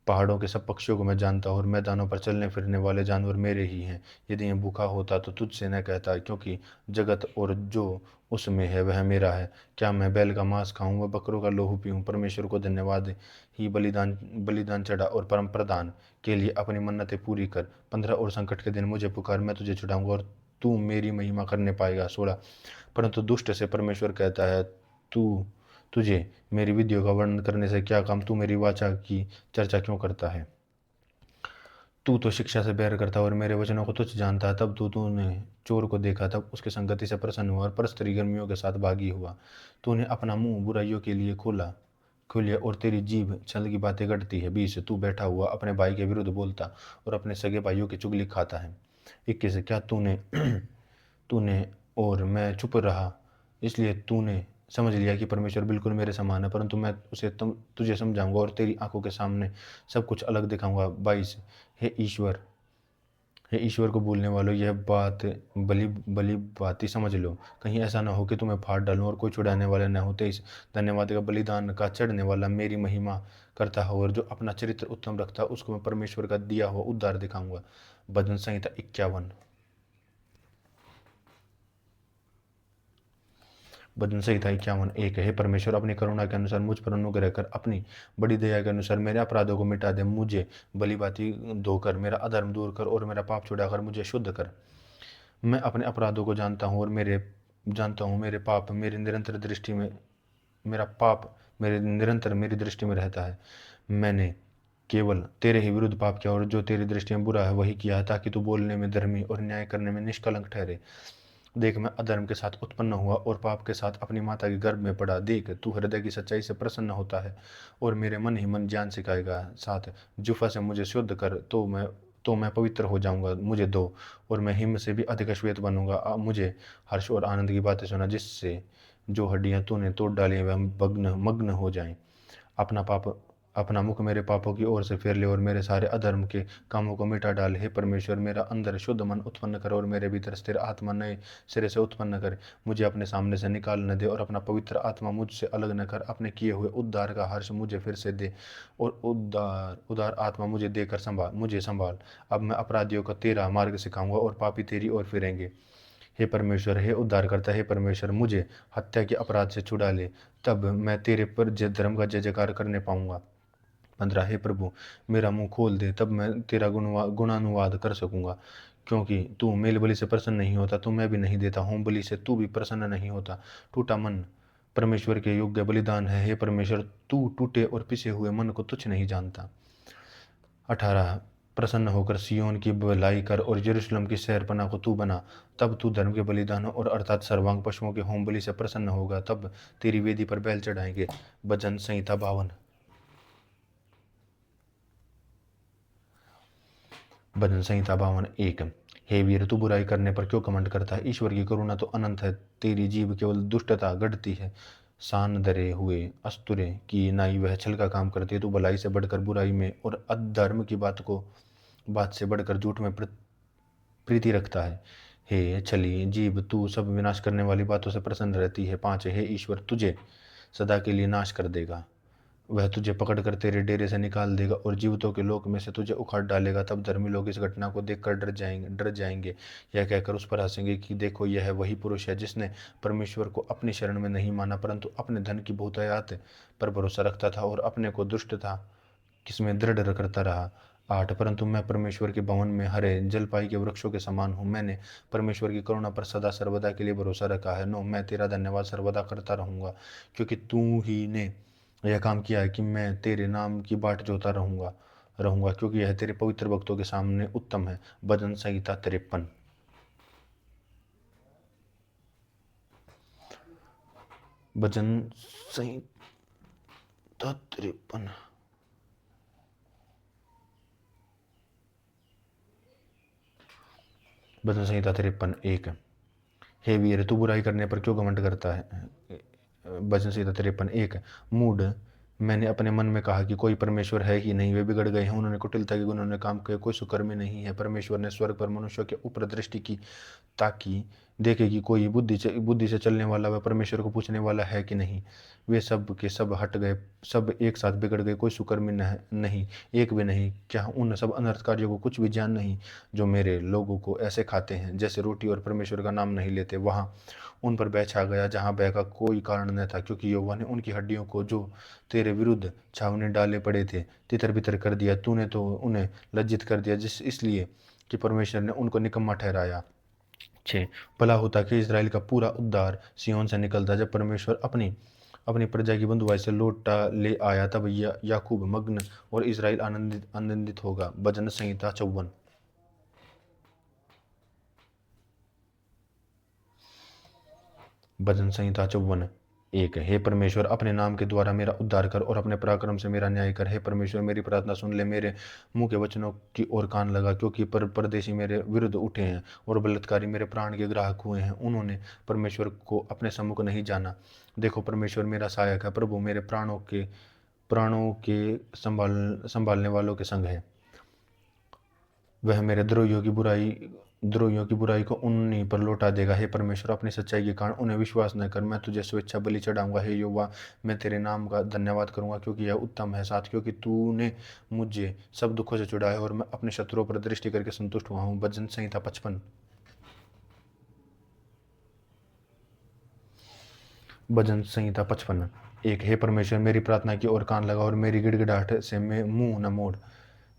पहाड़ों के सब पक्षियों को मैं जानता हूँ, और मैदानों पर चलने फिरने वाले जानवर मेरे ही हैं। यदि मैं भूखा होता तो तुझसे न कहता, क्योंकि जगत और जो उसमें है वह मेरा है। क्या मैं बैल का मांस खाऊं व बकरों का लोहू पीऊं? परमेश्वर को धन्यवाद ही बलिदान चढ़ा और परम प्रदान के लिए अपनी मन्नतें पूरी कर। 15 और संकट के दिन मुझे पुकार, मैं तुझे छुड़ाऊंगा और तू मेरी महिमा करने पाएगा। 16 परंतु दुष्ट से परमेश्वर कहता है, तू तुझे मेरी विधियों का वर्णन करने से क्या काम? तू मेरी वाचा की चर्चा क्यों करता है? तू तो शिक्षा से बैर करता और मेरे वचनों को तुच्छ जानता है। तब तूने चोर को देखा, तब उसकी संगति से प्रसन्न हुआ और परस्त्री गर्मियों के साथ भागी हुआ। तूने अपना मुंह बुराइयों के लिए खोलिया और तेरी जीभ छल की बातें गढ़ती है। 20 तू बैठा हुआ अपने भाई के विरुद्ध बोलता और अपने सगे भाइयों की चुगली खाता है। 21 क्या तूने और मैं चुप रहा, इसलिए तूने समझ लिया कि परमेश्वर बिल्कुल मेरे समान है। परंतु मैं तुझे समझाऊंगा और तेरी आंखों के सामने सब कुछ अलग दिखाऊंगा। 22 हे ईश्वर को भूलने वालों, यह बात भली भली भांति समझ लो, कहीं ऐसा न हो कि तुम्हें फाड़ डालूं और कोई छुड़ाने वाला न हो। 23 धन्यवाद का बलिदान का चढ़ने वाला मेरी महिमा करता हो, और जो अपना चरित्र उत्तम रखता, उसको मैं परमेश्वर का दिया हुआ उद्धार दिखाऊंगा। भजन संहिता 51। भजन संहिता 51। 1 हे परमेश्वर, अपनी करुणा के अनुसार मुझ पर अनुग्रह कर, अपनी बड़ी दया के अनुसार मेरे अपराधों को मिटा दे। मुझे भली भांति धोकर मेरा अधर्म दूर कर और मेरा पाप छुड़ाकर मुझे शुद्ध कर। मैं अपने अपराधों को जानता हूँ, मेरे पाप मेरे निरंतर मेरी दृष्टि में रहता है। मैंने केवल तेरे ही विरुद्ध पाप किया, और जो तेरी दृष्टि में बुरा है वही किया है, ताकि तू बोलने में धर्मी और न्याय करने में निष्कलंक ठहरे। देख, मैं अधर्म के साथ उत्पन्न हुआ और पाप के साथ अपनी माता के गर्भ में पड़ा। देख, तू हृदय की सच्चाई से प्रसन्न होता है और मेरे मन ही मन ज्ञान सिखाएगा। 7 जुफा से मुझे शुद्ध कर, तो मैं पवित्र हो जाऊंगा। मुझे धो और मैं हिम से भी अधिक श्वेत बनूंगा। अब मुझे हर्ष और आनंद की बातें सुना, जिससे जो हड्डियां तूने तोड़ डाली वह मग्न हो जाएं। अपना मुख मेरे पापों की ओर से फेर ले और मेरे सारे अधर्म के कामों को मिटा डाल। हे परमेश्वर, मेरा अंदर शुद्ध मन उत्पन्न कर और मेरे भीतर स्थिर आत्मा नए सिरे से उत्पन्न कर। मुझे अपने सामने से निकाल न दे और अपना पवित्र आत्मा मुझसे अलग न कर। अपने किए हुए उद्धार का हर्ष मुझे फिर से दे और उदार आत्मा मुझे संभाल। अब मैं अपराधियों को तेरा मार्ग सिखाऊंगा और पापी तेरी ओर फिरेंगे। हे परमेश्वर, हे उद्धार करता, हे परमेश्वर, मुझे हत्या के अपराध से छुड़ा ले, तब मैं तेरे पर धर्म का जय जयकार करने पाऊंगा। 15 हे प्रभु, मेरा मुंह खोल दे, तब मैं तेरा गुणानुवाद कर सकूंगा। क्योंकि तू मेल बलि से प्रसन्न नहीं होता, तो मैं भी नहीं देता। होम बलि से तू भी प्रसन्न नहीं होता। टूटा मन परमेश्वर के योग्य बलिदान है। हे परमेश्वर, तू टूटे और पिसे हुए मन को तुच्छ नहीं जानता। 18 प्रसन्न होकर सियोन की भलाई कर और यरूशलेम की शहरपनाह को तू बना। तब तू धर्म के बलिदानों और अर्थात सर्वांग पशुओं के होम बलि से प्रसन्न होगा। तब तेरी वेदी पर बैल चढ़ाएंगे। भजन संहिता 52। भजन संहिता 52 1। हे वीर, तू बुराई करने पर क्यों घमंड करता है? ईश्वर की करुणा तो अनंत है, तेरी जीभ केवल दुष्टता गढ़ती है। सान धरे हुए अस्तुरे की नाई वह छल का काम करती है। तू भलाई से बढ़कर बुराई में और अधर्म की बात से बढ़कर झूठ में प्रीति रखता है। हे छली जीभ, तू सब विनाश करने वाली बातों से प्रसन्न रहती है। 5। हे ईश्वर, तुझे सदा के लिए नाश कर देगा। वह तुझे पकड़कर तेरे डेरे से निकाल देगा और जीवितों के लोक में से तुझे उखाड़ डालेगा। तब धर्मी लोग इस घटना को देखकर डर जाएंगे। यह कहकर उस पर हंसेंगे कि देखो, यह वही पुरुष है जिसने परमेश्वर को अपनी शरण में नहीं माना, परंतु अपने धन की बहुतायत पर भरोसा रखता था और अपने को दुष्टता किसमें दृढ़ करता रहा। 8। परंतु मैं परमेश्वर के भवन में हरे जलपाई के वृक्षों के समान हूँ। मैंने परमेश्वर की करुणा पर सदा सर्वदा के लिए भरोसा रखा है। 9। मैं तेरा धन्यवाद सर्वदा करता रहूंगा, क्योंकि तू ही ने यह काम किया है कि मैं तेरे नाम की बाट जोता रहूंगा, क्योंकि यह तेरे पवित्र भक्तों के सामने उत्तम है। भजन संहिता 53। भजन संहिता 53। भजन संहिता 53 1। हे वीर, तू बुराई करने पर क्यों घमंड करता है? भजन संहिता 53 1। मूढ़, मैंने अपने मन में कहा कि कोई परमेश्वर है ही नहीं। वे बिगड़ गए हैं, उन्होंने कुटिलता के उन्होंने काम किया, कोई सुकर्मी नहीं है। परमेश्वर ने स्वर्ग पर मनुष्य के ऊपर दृष्टि की ताकि देखे कि कोई बुद्धि से चलने वाला व परमेश्वर को पूछने वाला है कि नहीं। वे सब के सब हट गए, सब एक साथ बिगड़ गए, कोई सुकर्मी नहीं, एक भी नहीं। क्या उन सब अनर्थकारियों को कुछ भी ज्ञान नहीं, जो मेरे लोगों को ऐसे खाते हैं जैसे रोटी और परमेश्वर का नाम नहीं लेते? वहाँ उन पर भय छा गया जहाँ भय का कोई कारण न था, क्योंकि यहोवा ने उनकी हड्डियों को जो तेरे विरुद्ध छावनी डाले पड़े थे तितर बितर कर दिया। तूने तो उन्हें लज्जित कर दिया, इसलिए कि परमेश्वर ने उनको निकम्मा ठहराया। 6। भला होता कि इज़राइल का पूरा उद्धार सिय्योन से निकलता। जब परमेश्वर अपनी अपनी प्रजा की बंधुआई से लौटा ले आया, तब याकूब मग्न और इज़राइल आनंदित होगा। भजन संहिता 54। भजन संहिता 54 1। हे परमेश्वर, अपने नाम के द्वारा मेरा उद्धार कर और अपने पराक्रम से मेरा न्याय कर। हे परमेश्वर, मेरी प्रार्थना सुन ले, मेरे मुंह के वचनों की ओर कान लगा, क्योंकि परदेशी मेरे विरुद्ध उठे हैं और बलात्कारी मेरे प्राण के ग्राहक हुए हैं। उन्होंने परमेश्वर को अपने सम्मुख नहीं जाना। देखो, परमेश्वर मेरा सहायक है, प्रभु मेरे प्राणों के संभालने वालों के संग है। वह मेरे द्रोहियों की बुराई को उन्हीं पर लौटा देगा। हे परमेश्वर, अपनी सच्चाई के कारण उन्हें विश्वास न कर। मैं तुझे स्वेच्छा बलि चढ़ाऊंगा। हे यहोवा, मैं तेरे नाम का धन्यवाद करूंगा, क्योंकि यह उत्तम है। 7। क्योंकि तूने मुझे सब दुखों से छुड़ाया और मैं अपने शत्रुओं पर दृष्टि करके संतुष्ट हुआ हूँ। भजन संहिता 55। भजन संहिता 55 1। हे परमेश्वर, मेरी प्रार्थना की ओर कान लगा और मेरी गिड़गिड़ाहट से मैं मुंह न मोड़।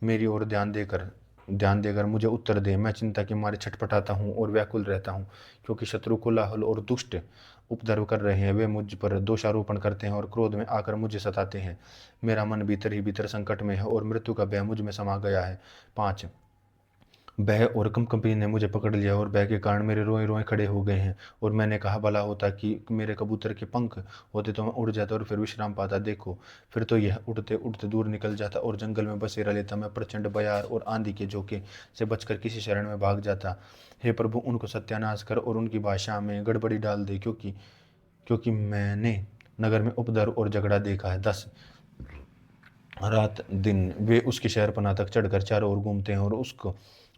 मेरी ओर ध्यान देकर मुझे उत्तर दे। मैं चिंता के मारे छटपटाता हूँ और व्याकुल रहता हूँ, क्योंकि शत्रु कोलाहल और दुष्ट उपद्रव कर रहे हैं। वे मुझ पर दोषारोपण करते हैं और क्रोध में आकर मुझे सताते हैं। मेरा मन भीतर ही भीतर संकट में है और मृत्यु का भय मुझ में समा गया है। 5। भय और कंपकंपी ने मुझे पकड़ लिया और भय के कारण मेरे रोए रोए खड़े हो गए हैं। और मैंने कहा, भला होता कि मेरे कबूतर के पंख होते तो मैं उड़ जाता और फिर विश्राम पाता। देखो, फिर तो यह उड़ते उड़ते दूर निकल जाता और जंगल में बसेरा लेता। मैं प्रचंड बयार और आंधी के झोंके से बचकर किसी शरण में भाग जाता। हे प्रभु, उनको सत्यानाश कर और उनकी भाषा में गड़बड़ी डाल दे, क्योंकि मैंने नगर में उपद्रव और झगड़ा देखा है। 10। रात दिन वे उसकी शहरपनाह तक चढ़कर चारों ओर घूमते हैं और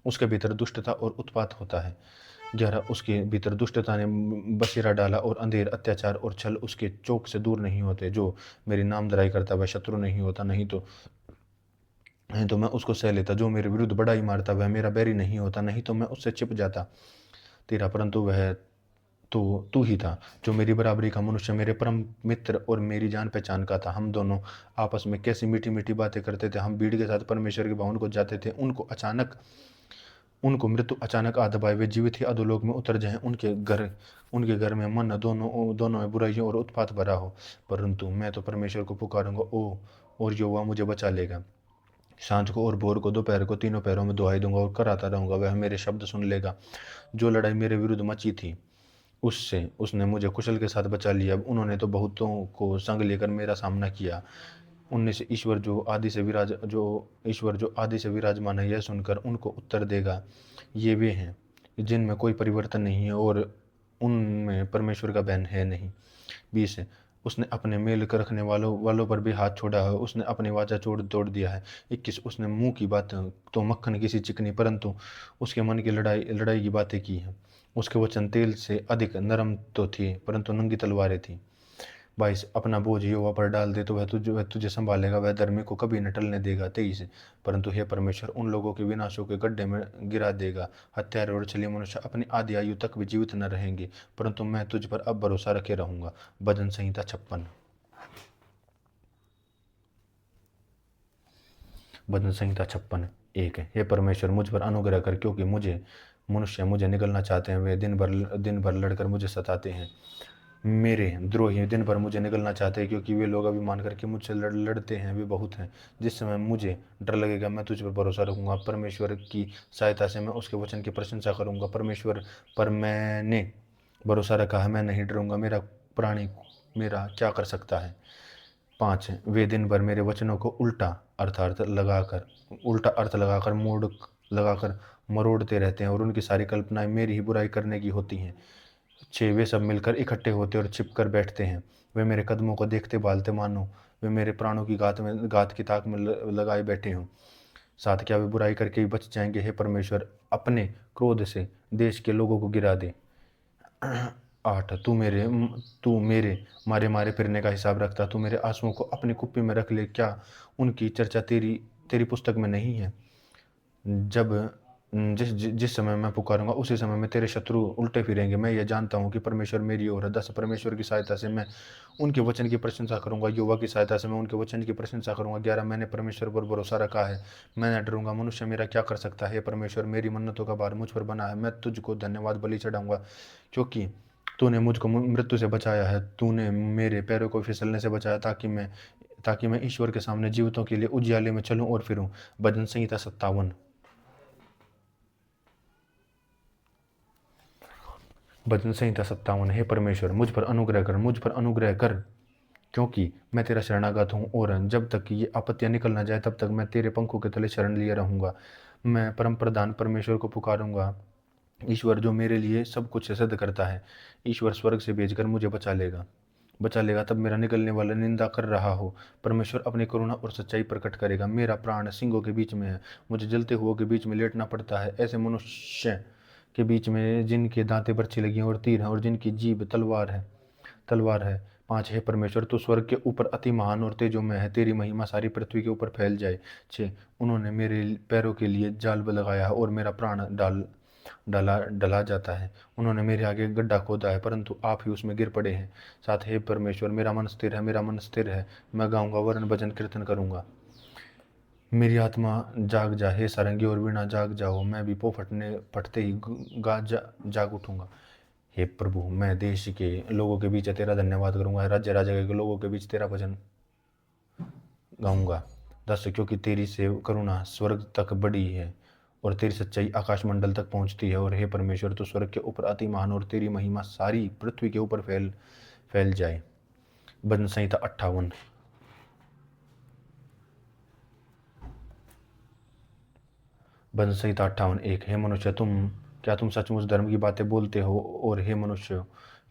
उसके भीतर दुष्टता और उत्पात होता है। 11। उसके भीतर दुष्टता ने बसेरा डाला और अंधेर, अत्याचार और छल उसके चौक से दूर नहीं होते। जो मेरी नामधराई करता वह शत्रु नहीं होता, नहीं तो मैं उसको सह लेता। जो मेरे विरुद्ध बड़ाई मारता वह मेरा बैरी नहीं होता, नहीं तो मैं उससे छिप जाता। 13। परंतु वह तो तू ही था जो मेरी बराबरी का मनुष्य, मेरे परम मित्र और मेरी जान पहचान का था। हम दोनों आपस में कैसी मीठी मीठी बातें करते थे। हम भीड़ के साथ परमेश्वर के भवन को जाते थे। उनको मृत्यु अचानक आ दबाए, वे जीवित ही अधोलोक में उतर जाएं। उनके घर में मन दोनों में बुराइयों और उत्पात भरा हो। परंतु मैं तो परमेश्वर को पुकारूंगा, ओ और यहोवा मुझे बचा लेगा। सांझ को और भोर को, दोपहर को, तीनों पैरों में दुहाई दूंगा और कराता रहूंगा। वह मेरे शब्द सुन लेगा। जो लड़ाई मेरे विरुद्ध मची थी, उससे उसने मुझे कुशल के साथ बचा लिया। अब उन्होंने तो बहुतों को संग लेकर मेरा सामना किया। उनमें से ईश्वर जो आदि से विराजमान है, यह सुनकर उनको उत्तर देगा, ये वे हैं जिनमें कोई परिवर्तन नहीं है और उनमें परमेश्वर का बहन है नहीं। 20 है, उसने अपने मेल कर रखने वालों पर भी हाथ छोड़ा है, उसने अपनी वाचा तोड़ दिया है। 21, उसने मुंह की बात तो मक्खन की सी चिकनी, परंतु उसके मन की लड़ाई की बातें की हैं। उसके वचन तेल से अधिक नरम तो थे, परंतु नंगी तलवारें थी। 22, अपना बोझ यहोवा पर डाल दे तो वह तुझे संभालेगा, वह धर्मी को कभी न टलने देगा। 23, परंतु हे परमेश्वर, उन लोगों के विनाशों के गड्ढे में गिरा देगा। हत्यारे और छली मनुष्य अपनी आधी आयु तक भी जीवित न रहेंगे, परंतु मैं तुझ पर अब भरोसा रखे रहूंगा। भजन संहिता 56। भजन संहिता 56 1 है, हे परमेश्वर, मुझ पर अनुग्रह कर, क्योंकि मुझे निगलना चाहते हैं। वे दिन भर लड़कर मुझे सताते हैं। मेरे द्रोही दिन भर मुझे निगलना चाहते हैं, क्योंकि वे लोग अभिमान करके मुझसे लड़ते हैं, वे बहुत हैं। जिस समय मुझे डर लगेगा, मैं तुझ पर भरोसा रखूंगा। परमेश्वर की सहायता से मैं उसके वचन की प्रशंसा करूंगा। परमेश्वर पर मैंने भरोसा रखा है, मैं नहीं डरूंगा। मेरा प्राणी मेरा क्या कर सकता है। 5 है, वे दिन भर मेरे वचनों को उल्टा अर्थ लगाकर मरोड़ते रहते हैं, और उनकी सारी कल्पनाएं मेरी ही बुराई करने की होती हैं। 6, वे सब मिलकर इकट्ठे होते और छिप कर बैठते हैं। वे मेरे कदमों को देखते भालते, मानो वे मेरे प्राणों की घात की ताक में लगाए बैठे हों। 7, क्या वे बुराई करके भी बच जाएंगे। हे परमेश्वर, अपने क्रोध से देश के लोगों को गिरा दे। 8, तू मेरे मारे मारे फिरने का हिसाब रखता, तू मेरे आंसुओं को अपनी कुप्पी में रख ले। क्या उनकी चर्चा तेरी तेरी पुस्तक में नहीं है। जब जिस समय मैं पुकारूंगा, उसी समय में तेरे शत्रु उल्टे फिरेंगे। मैं यह जानता हूँ कि परमेश्वर मेरी ओर है। 10, परमेश्वर की सहायता से मैं उनके वचन की प्रशंसा करूंगा, यहोवा की सहायता से मैं उनके वचन की प्रशंसा करूंगा। 11, मैंने परमेश्वर पर भरोसा रखा है, मैं न डरूंगा। मनुष्य मेरा क्या कर सकता है। परमेश्वर, मेरी मन्नतों का भार मुझ पर बना है। मैं तुझको धन्यवाद बलि चढ़ाऊंगा, क्योंकि तूने मुझको मृत्यु से बचाया है। तूने मेरे पैरों को फिसलने से बचाया, ताकि मैं ईश्वर के सामने जीवितों के लिए उजियाले में चलूं और फिरूं। भजन संहिता 57। भजन संहिता 57। हे परमेश्वर, मुझ पर अनुग्रह कर, क्योंकि मैं तेरा शरणागत हूँ, और जब तक ये आपत्तियां निकल ना जाए, तब तक मैं तेरे पंखों के तले शरण लिए रहूंगा। मैं परम प्रधान परमेश्वर को पुकारूंगा, ईश्वर जो मेरे लिए सब कुछ सिद्ध करता है। ईश्वर स्वर्ग से भेजकर मुझे बचा लेगा तब मेरा निकलने वाला निंदा कर रहा हो। परमेश्वर अपनी करुणा और सच्चाई प्रकट करेगा। मेरा प्राण सिंगों के बीच में है, मुझे जलते हुओं के बीच में लेटना पड़ता है, ऐसे मनुष्य के बीच में जिनके दांतें बर्छी लगी हैं और तीर हैं, और जिनकी जीभ तलवार है। 5, हे परमेश्वर, तू स्वर्ग के ऊपर अति महान और तेजोमय है, तेरी महिमा सारी पृथ्वी के ऊपर फैल जाए। 6, उन्होंने मेरे पैरों के लिए जाल लगाया है, और मेरा प्राण डला जाता है। उन्होंने मेरे आगे गड्ढा खोदा है, परंतु आप ही उसमें गिर पड़े हैं। 7, हे परमेश्वर, मेरा मन स्थिर है, मैं गाऊंगा, वरन भजन कीर्तन करूंगा। मेरी आत्मा जाग जा, हे सारंगी और वीणा जाग जाओ। मैं भी फटते ही जाग उठूंगा। हे प्रभु, मैं देश के लोगों के बीच तेरा धन्यवाद करूंगा, राज्य राजा के लोगों के बीच तेरा भजन गाऊंगा। 10, क्योंकि तेरी से करुणा स्वर्ग तक बड़ी है, और तेरी सच्चाई आकाश मंडल तक पहुंचती है। और हे परमेश्वर, तू स्वर्ग के ऊपर अति महान, और तेरी महिमा सारी पृथ्वी के ऊपर फैल जाए। भजन संहिता 58। भजन संहिता 58 1, हे मनुष्य, क्या तुम सचमुच धर्म की बातें बोलते हो, और हे मनुष्य,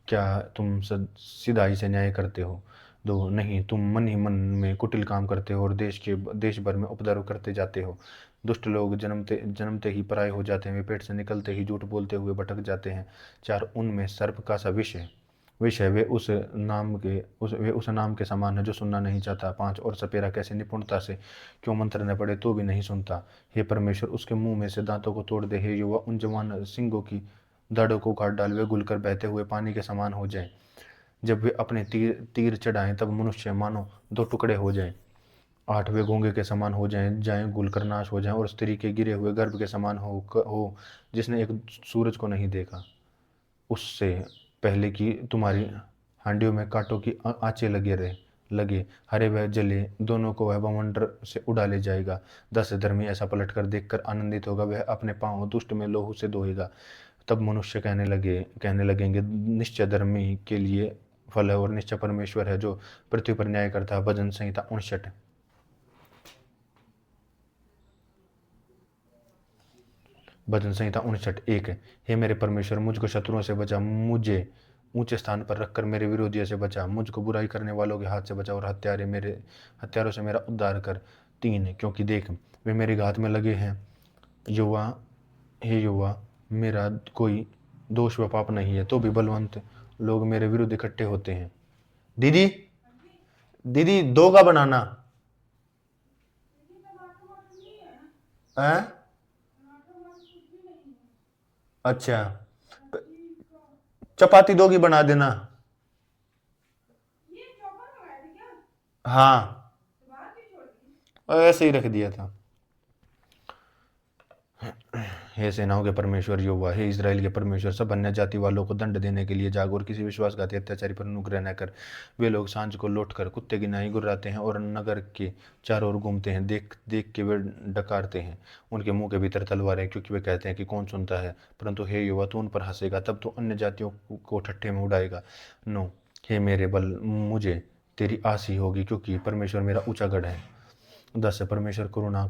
क्या तुम सिधाई से न्याय करते हो। 2, नहीं, तुम मन ही मन में कुटिल काम करते हो, और देश भर में उपद्रव करते जाते हो। दुष्ट लोग जन्मते ही पराये हो जाते हैं, वे पेट से निकलते ही झूठ बोलते हुए भटक जाते हैं। 4, उनमें सर्प का सा विष है, वे उस नाम के समान है जो सुनना नहीं चाहता। 5, और सपेरा कैसे निपुणता से क्यों मंत्र न पड़े तो भी नहीं सुनता। हे परमेश्वर, उसके मुंह में से दांतों को तोड़ दे। हे युवा, उन जवान सिंगों की दाढ़ों को काट डाल, वे घुलकर बहते हुए पानी के समान हो जाएं। जब वे अपने तीर चढ़ाएं, तब मनुष्य मानो दो टुकड़े हो जाएं। 8, वे घोंगे के समान हो जाएं, घुलकर नाश हो जाएं, और स्त्री के गिरे हुए गर्भ के समान हो जिसने एक सूरज को नहीं देखा, उससे पहले कि तुम्हारी हांडियों में कांटों की आंचें लगे रहे। लगे, हरे वह जले, दोनों को वह बवंडर से उड़ा ले जाएगा। 10 धर्मी ऐसा पलटकर देखकर आनंदित होगा, वह अपने पांव दुष्ट में लोहू से धोएगा। तब मनुष्य कहने लगेंगे, निश्चय धर्मी के लिए फल है और निश्चय परमेश्वर है जो पृथ्वी पर न्याय करता है। भजन संहिता 59। भजन संहिता 59:1। हे मेरे परमेश्वर, मुझको शत्रुओं से बचा, मुझे ऊंचे स्थान पर रखकर मेरे विरोधियों से बचा, मुझको बुराई करने वालों के हाथ से बचा और हत्यारों से मेरा उद्धार कर। 3। क्योंकि देख, वे मेरे घात में लगे हैं। युवा, हे युवा, मेरा कोई दोष व पाप नहीं है, तो भी बलवंत लोग मेरे विरुद्ध इकट्ठे होते हैं। दीदी, दीदी 2 का बनाना है। अच्छा, चपाती 2 की बना देना। हाँ, ऐसे ही रख दिया था। हे सेनाओं के परमेश्वर यहोवा, हे इज़राइल के परमेश्वर, सब अन्य जाति वालों को दंड देने के लिए जाग और किसी विश्वासघाती अत्याचारी पर अनुग्रह न कर। वे लोग सांझ को लौटकर कुत्ते की नाई गुर्राते हैं और नगर के चारों ओर घूमते हैं। देख देख के वे डकारते हैं, उनके मुंह के भीतर तलवार है, क्योंकि वे कहते हैं कि कौन सुनता है। परंतु हे यहोवा, तू उन पर हंसेगा, तब तो अन्य जातियों को ठट्ठे में उड़ाएगा। 9। हे मेरे बल, मुझे तेरी आस ही होगी, क्योंकि परमेश्वर मेरा ऊंचा गढ़ है। 10। परमेश्वर करुणा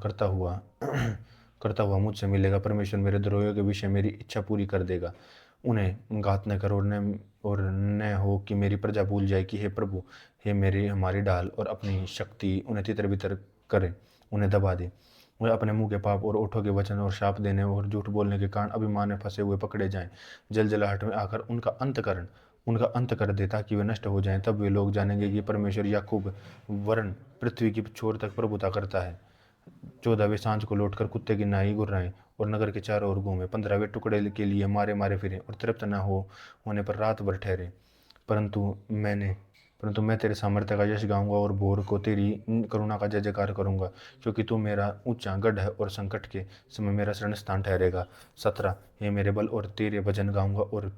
करता हुआ मुझसे मिलेगा, परमेश्वर मेरे द्रोहियों के विषय मेरी इच्छा पूरी कर देगा। उन्हें घात न कर और न हो कि मेरी प्रजा भूल जाए कि हे प्रभु, हे मेरी हमारी ढाल और अपनी शक्ति उन्हें तितर बितर करे, उन्हें दबा दे। वे अपने मुंह के पाप और ओठों के वचन और शाप देने और झूठ बोलने के कारण अभिमान में फंसे हुए पकड़े जाएं। जलजलाहट में आकर उनका अंत कर दे, ताकि वे नष्ट हो जाएं। तब वे लोग जानेंगे कि परमेश्वर याकूब वरन पृथ्वी की छोर तक प्रभुता करता है। 14। वे सांझ को लौटकर कुत्ते की नाई गुर्राएं और नगर के चारों ओर घूमे। 15। वे टुकड़े के लिए मारे मारे फिरे और तृप्त न होने पर रात भर ठहरे। परंतु मैं तेरे सामर्थ्य का यश गाऊंगा और भोर को तेरी करुणा का जय जयकार करूंगा, क्योंकि तू मेरा ऊंचा गढ़ है और संकट के समय मेरा शरण स्थान ठहरेगा। 17। हे मेरे बल, और तेरे भजन गाऊंगा, और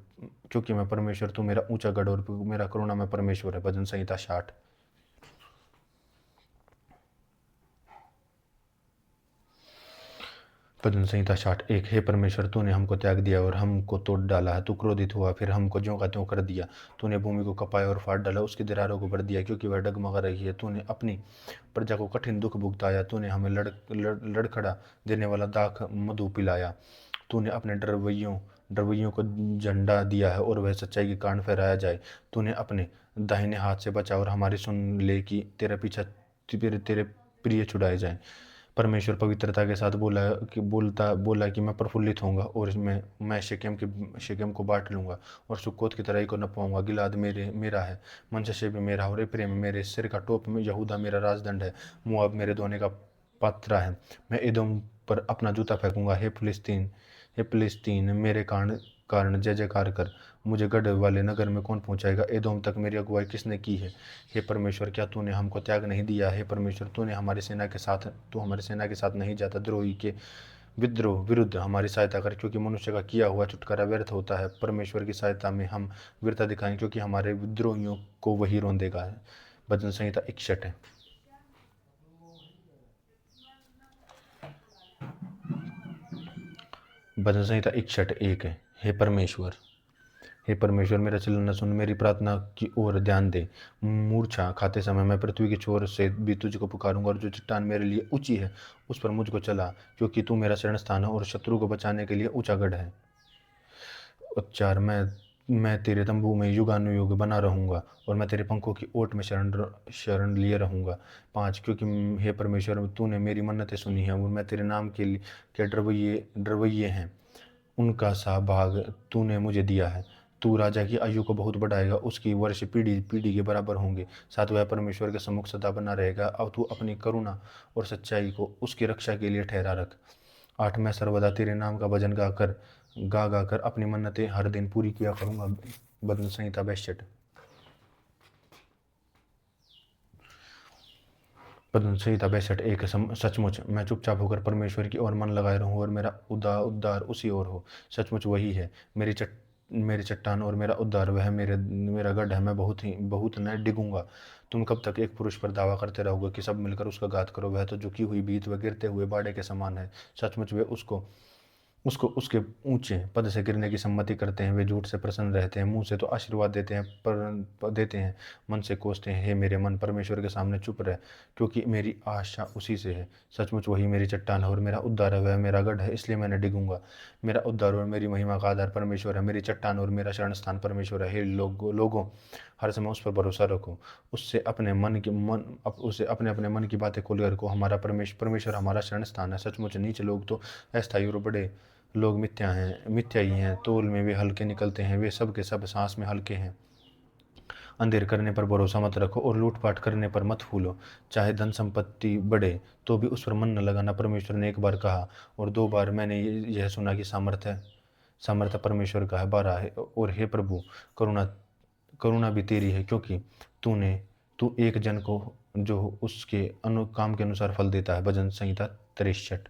क्योंकि मैं परमेश्वर, तू मेरा ऊंचा गढ़ और मेरा करुणा में परमेश्वर है। भजन संहिता 60। भजन संहिता 60:1। हे परमेश्वर, तूने हमको त्याग दिया और हमको तोड़ डाला है। तू क्रोधित हुआ, फिर हमको ज्यों का त्यों कर दिया। तूने भूमि को कपाया और फाड़ डाला, उसकी दरारों को भर दिया, क्योंकि वह डगमगा रही है। तूने अपनी प्रजा को कठिन दुख भुगताया, तूने हमें लड़खड़ा देने वाला दाख मधु पिलाया। तूने अपने डरवैयों को झंडा दिया है और वह सच्चाई के कारण फहराया जाए। तूने अपने दाहिने हाथ से बचा और हमारी सुन ले कि तेरा पीछा तेरे प्रिय छुड़ाए जाए। परमेश्वर पवित्रता के साथ बोला कि मैं प्रफुल्लित होऊंगा और मैं शेकेम को बांट लूंगा और सुक्कोत की तराई को नपवाऊंगा। गिलाद मेरा है, मनश्शे भी मेरा और एप्रैम मेरे सिर का टोप में, यहूदा मेरा राजदंड है, मोआब मेरे धोने का पात्रा है। मैं एदोम पर अपना जूता फेंकूंगा। हे फिलिस्तीन, मेरे कारण जय जयकार कर। मुझे गढ़ वाले नगर में कौन पहुंचाएगा? एदोम तक मेरी अगुवाई किसने की है? हे परमेश्वर, क्या तूने हमको त्याग नहीं दिया? हे परमेश्वर, तू हमारी सेना के साथ नहीं जाता। द्रोही के विरुद्ध हमारी सहायता कर, क्योंकि मनुष्य का किया हुआ छुटकारा व्यर्थ होता है। परमेश्वर की सहायता में हम वीरता दिखाएं, क्योंकि हमारे विद्रोहियों को वही रौंदेगा। भजन संहिता 61 है। भजन संहिता 61:1 है। हे परमेश्वर, मेरा चिल्लाना न सुन, मेरी प्रार्थना की ओर ध्यान दे। मूर्छा खाते समय मैं पृथ्वी की छोर से भी तुझको पुकारूंगा, और जो चट्टान मेरे लिए ऊंची है उस पर मुझको चला, क्योंकि तू मेरा शरण स्थान है और शत्रु को बचाने के लिए ऊंचा गढ़ है। 4। मैं तेरे तंबू में युगानुयुग बना रहूंगा और मैं तेरे पंखों की ओट में शरण लिए रहूंगा। 5। क्योंकि हे परमेश्वर, तूने मेरी मन्नतें सुनी हैं और मैं तेरे नाम के डरवैये हैं, उनका सा भाग तूने मुझे दिया है। तू राजा की आयु को बहुत बढ़ाएगा, उसकी वर्ष पीढ़ी पीढ़ी के बराबर होंगे। 7। वह परमेश्वर के सम्मुख सदा बना रहेगा। अब तू अपनी करुणा और सच्चाई को उसकी रक्षा के लिए ठहरा रख। 8। मैं सर्वदा तेरे नाम का भजन गा कर अपनी मन्नतें हर दिन पूरी किया करूंगा। भजन संहिता 62। भजन संहिता 62:1। सचमुच मैं चुपचाप होकर परमेश्वर की ओर मन लगाए रहूं और मेरा उद्धार उसी ओर हो। सचमुच वही है, मेरी मेरी चट्टान और मेरा उद्धार, वह मेरा गढ़ है, मैं बहुत न डिगूंगा। तुम कब तक एक पुरुष पर दावा करते रहोगे कि सब मिलकर उसका घात करो? वह तो झुकी हुई भीत व गिरते हुए बाड़े के समान है। सचमुच वे उसको उसको उसके ऊंचे पद से गिरने की सम्मति करते हैं। वे झूठ से प्रसन्न रहते हैं, मुंह से तो आशीर्वाद देते हैं, पर देते हैं, मन से कोसते हैं। हे मेरे मन, परमेश्वर के सामने चुप रह, क्योंकि मेरी आशा उसी से है। सचमुच वही मेरी चट्टान है और मेरा उद्धार है, वह मेरा गढ़ है, इसलिए मैं न डिगूंगा। मेरा उद्धार और मेरी महिमा का आधार परमेश्वर है, मेरी चट्टान और मेरा शरण स्थान परमेश्वर है। हे लोगों, हर समय उस पर भरोसा रखो, उससे अपने अपने मन की बातें खोलकर रखो। हमारा परमेश्वर हमारा शरण स्थान है। सचमुच नीच लोग तो अस्थायी और बड़े लोग मिथ्या ही हैं। तौल में वे हल्के निकलते हैं, वे सब के सब सांस में हल्के हैं। अंधेर करने पर भरोसा मत रखो और लूटपाट करने पर मत फूलो। चाहे धन संपत्ति बढ़े तो भी उस पर मन न लगाना। परमेश्वर ने एक बार कहा और 2 बार मैंने यह सुना कि सामर्थ्य परमेश्वर का है। 12 है, और हे प्रभु, करुणा करुणा भी तेरी है, क्योंकि तू एक जन को जो उसके काम के अनुसार फल देता है। भजन संहिता 63।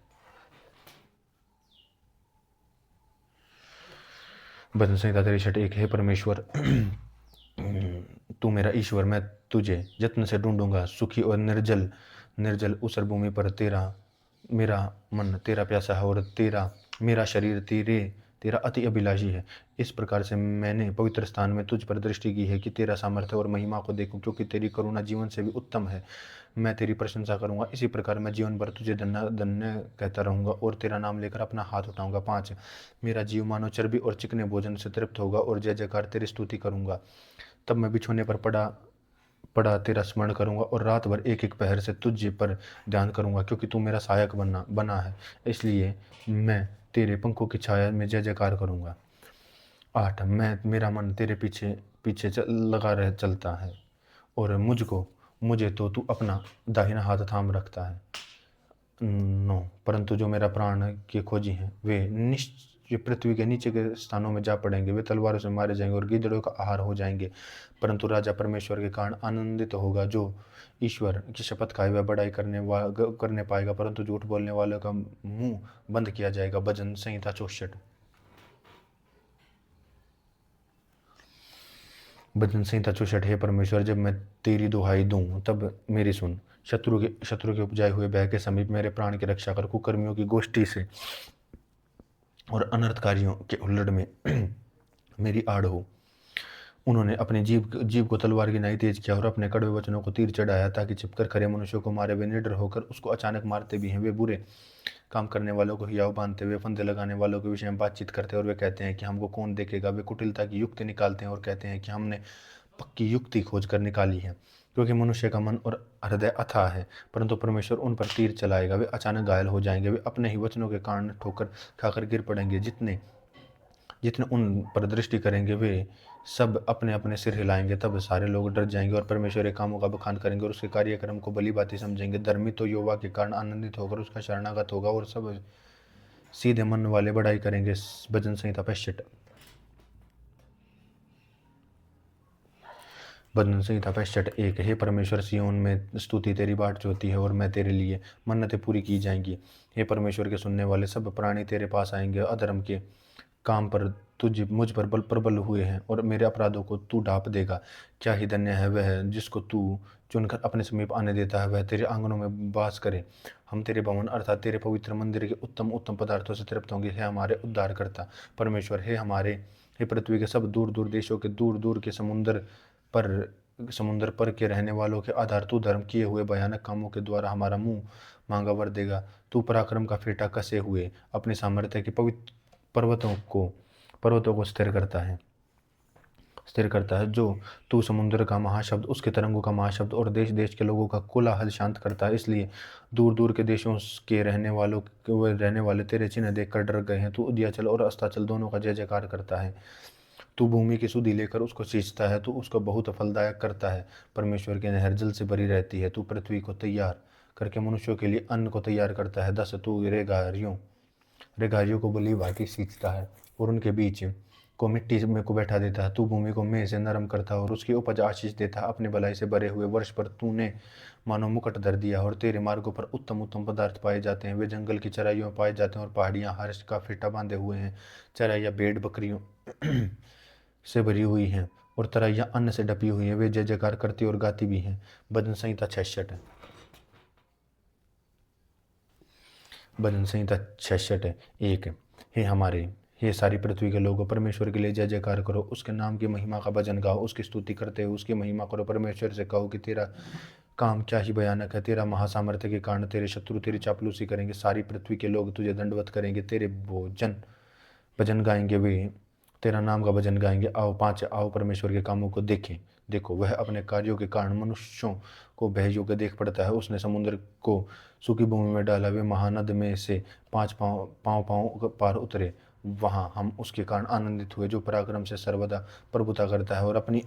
भजन संहिता 63 1। हे परमेश्वर, तू मेरा ईश्वर, मैं तुझे यत्न से ढूंढूंगा। सुखी और निर्जल ऊसर भूमि पर मेरा मन तेरा प्यासा है, और मेरा शरीर तेरा अति अभिलाषी है। इस प्रकार से मैंने पवित्र स्थान में तुझ पर दृष्टि की है कि तेरा सामर्थ्य और महिमा को देखूं, क्योंकि तेरी करुणा जीवन से भी उत्तम है। मैं तेरी प्रशंसा करूंगा, इसी प्रकार मैं जीवन भर तुझे धन्य धन्य कहता रहूंगा और तेरा नाम लेकर अपना हाथ उठाऊंगा। 5। मेरा जीव मानो चर्बी और चिकने भोजन से तृप्त होगा और जय जयकार तेरी स्तुति करूंगा। तब मैं बिछोने पर पड़ा तेरा स्मरण करूंगा और रात भर एक एक पहर से तुझ पर ध्यान करूंगा, क्योंकि तू मेरा सहायक बना है। इसलिए मैं तेरे पंखों की छाया में जय जयकार करूंगा। 8। मेरा मन तेरे पीछे पीछे चलता है, और मुझे तो तू अपना दाहिना हाथ थाम रखता है। 9। परंतु जो मेरा प्राण के खोजी हैं, वे निश्चय पृथ्वी के नीचे के स्थानों में जा पड़ेंगे। वे तलवारों से मारे जाएंगे और गीदड़ों का आहार हो जाएंगे। परंतु राजा परमेश्वर के कारण आनंदित होगा। जो ईश्वर की शपथ खाए वह बड़ाई करने पाएगा, परंतु झूठ बोलने वालों का मुंह बंद किया जाएगा। भजन संहिता 64। भजन संहिता 64। हे परमेश्वर, जब मैं तेरी दुहाई दूं तब मेरी सुन। शत्रु के उपजाए हुए भय के समीप मेरे प्राण की रक्षा कर। कुकर्मियों की गोष्ठी से और अनर्थकारियों के हुल्लड़ में मेरी आड़ हो। उन्होंने अपनी जीभ को तलवार की नाई तेज किया और अपने कड़वे वचनों को तीर चढ़ाया, ताकि छिपकर खरे मनुष्यों को मारे। वे निडर होकर उसको अचानक मारते भी हैं। वे बुरे काम करने वालों को हियाव बांधते हुए फंदे लगाने वालों के विषय में बातचीत करते हैं, और वे कहते हैं कि हमको कौन देखेगा। वे कुटिलता की युक्ति निकालते हैं और कहते हैं कि हमने पक्की युक्ति खोज कर निकाली है, क्योंकि मनुष्य का मन और हृदय अथाह है, परंतु परमेश्वर उन पर तीर चलाएगा। वे अचानक घायल हो जाएंगे, वे अपने ही वचनों के कारण ठोकर खाकर गिर पड़ेंगे। जितने जितने उन पर दृष्टि करेंगे वे सब अपने अपने सिर हिलाएंगे। तब सारे लोग डर जाएंगे और परमेश्वर के कामों का बखान करेंगे और उसके कार्यक्रम को भली बातें समझेंगे। धर्मी तो यहोवा के कारण आनंदित होकर उसका शरणागत होगा, और सब सीधे मन वाले बड़ाई करेंगे। भजन संहिता 65। भजन संहिता 65 1। हे परमेश्वर, सिय्योन में स्तुति तेरी बाट जोती है और मैं तेरे लिए मन्नतें पूरी की जाएंगी। हे परमेश्वर के सुनने वाले सब प्राणी तेरे पास आएंगे। अधर्म के काम पर मुझ पर प्रबल हुए हैं और मेरे अपराधों को तू ढांप देगा। क्या ही धन्य है वह जिसको तू चुनकर अपने समीप आने देता है, वह तेरे आंगनों में वास करे। हम तेरे भवन अर्थात तेरे पवित्र मंदिर के उत्तम उत्तम पदार्थों से तृप्त होंगे। हे हमारे उद्धारकर्ता परमेश्वर, हे पृथ्वी के सब दूर दूर देशों के दूर दूर के समुंदर पर के रहने वालों के आधार, तू धर्म किए हुए भयानक कामों के द्वारा हमारा मुंह मांगा वर देगा। तू पराक्रम का फेटा कसे हुए अपने सामर्थ्य के पवित्र पर्वतों को स्थिर करता है। जो तू समुद्र का महाशब्द, उसके तरंगों का महाशब्द और देश देश के लोगों का कोलाहल शांत करता है। इसलिए दूर दूर के देशों के रहने वाले तेरे चिन्ह देखकर डर गए हैं। तू उदयाचल और अस्ताचल दोनों का जय जयकार करता है। तू भूमि की सुधि लेकर उसको सींचता है, तू उसको बहुत फलदायक करता है। परमेश्वर की नहर जल से भरी रहती है। तू पृथ्वी को तैयार करके मनुष्यों के लिए अन्न को तैयार करता है। 10। तू रेगारियों को भली भांति सींचता है और उनके बीच को मिट्टी में को बैठा देता है। तू भूमि को मेह से नरम करता है और उसकी उपज आशीष देता है। अपने भलाई से भरे हुए वर्ष पर तूने मानो मुकुट धर दिया, और तेरे मार्गों पर उत्तम उत्तम पदार्थ पाए जाते हैं। वे जंगल की चराइयों में पाए जाते हैं और पहाड़ियां हर्ष का फेटा बांधे हुए हैं। चराइयां भेड़ बकरियों से भरी हुई हैं और तराइयां अन्न से ढपी हुई हैं। वे जय जयकार करती और गाती भी हैं। भजन संहिता 66 है। भजन संहिता 66 है। एक, हे हमारे, हे सारी पृथ्वी के लोगों, परमेश्वर के लिए जय जयकार करो, उसके नाम की महिमा का भजन गाओ, उसकी स्तुति करते हुए उसकी महिमा करो। परमेश्वर से कहो कि तेरा काम क्या ही भयानक है, तेरा महासामर्थ्य के कारण तेरे शत्रु तेरी चापलूसी करेंगे। सारी पृथ्वी के लोग तुझे दंडवत करेंगे, तेरे भोजन भजन गाएंगे, वे तेरा नाम का भजन गाएंगे। आओ पाँच, आओ परमेश्वर के कामों को देखें। देखो, वह अपने कार्यों के कारण मनुष्यों को भय योग्य देख पड़ता है। उसने समुद्र को सूखी भूमि में डाला, वे महानद में से 5 पाँव पाँव पाँव पार उतरे। वहाँ हम उसके कारण आनंदित हुए, जो पराक्रम से सर्वदा प्रभुता करता है और अपनी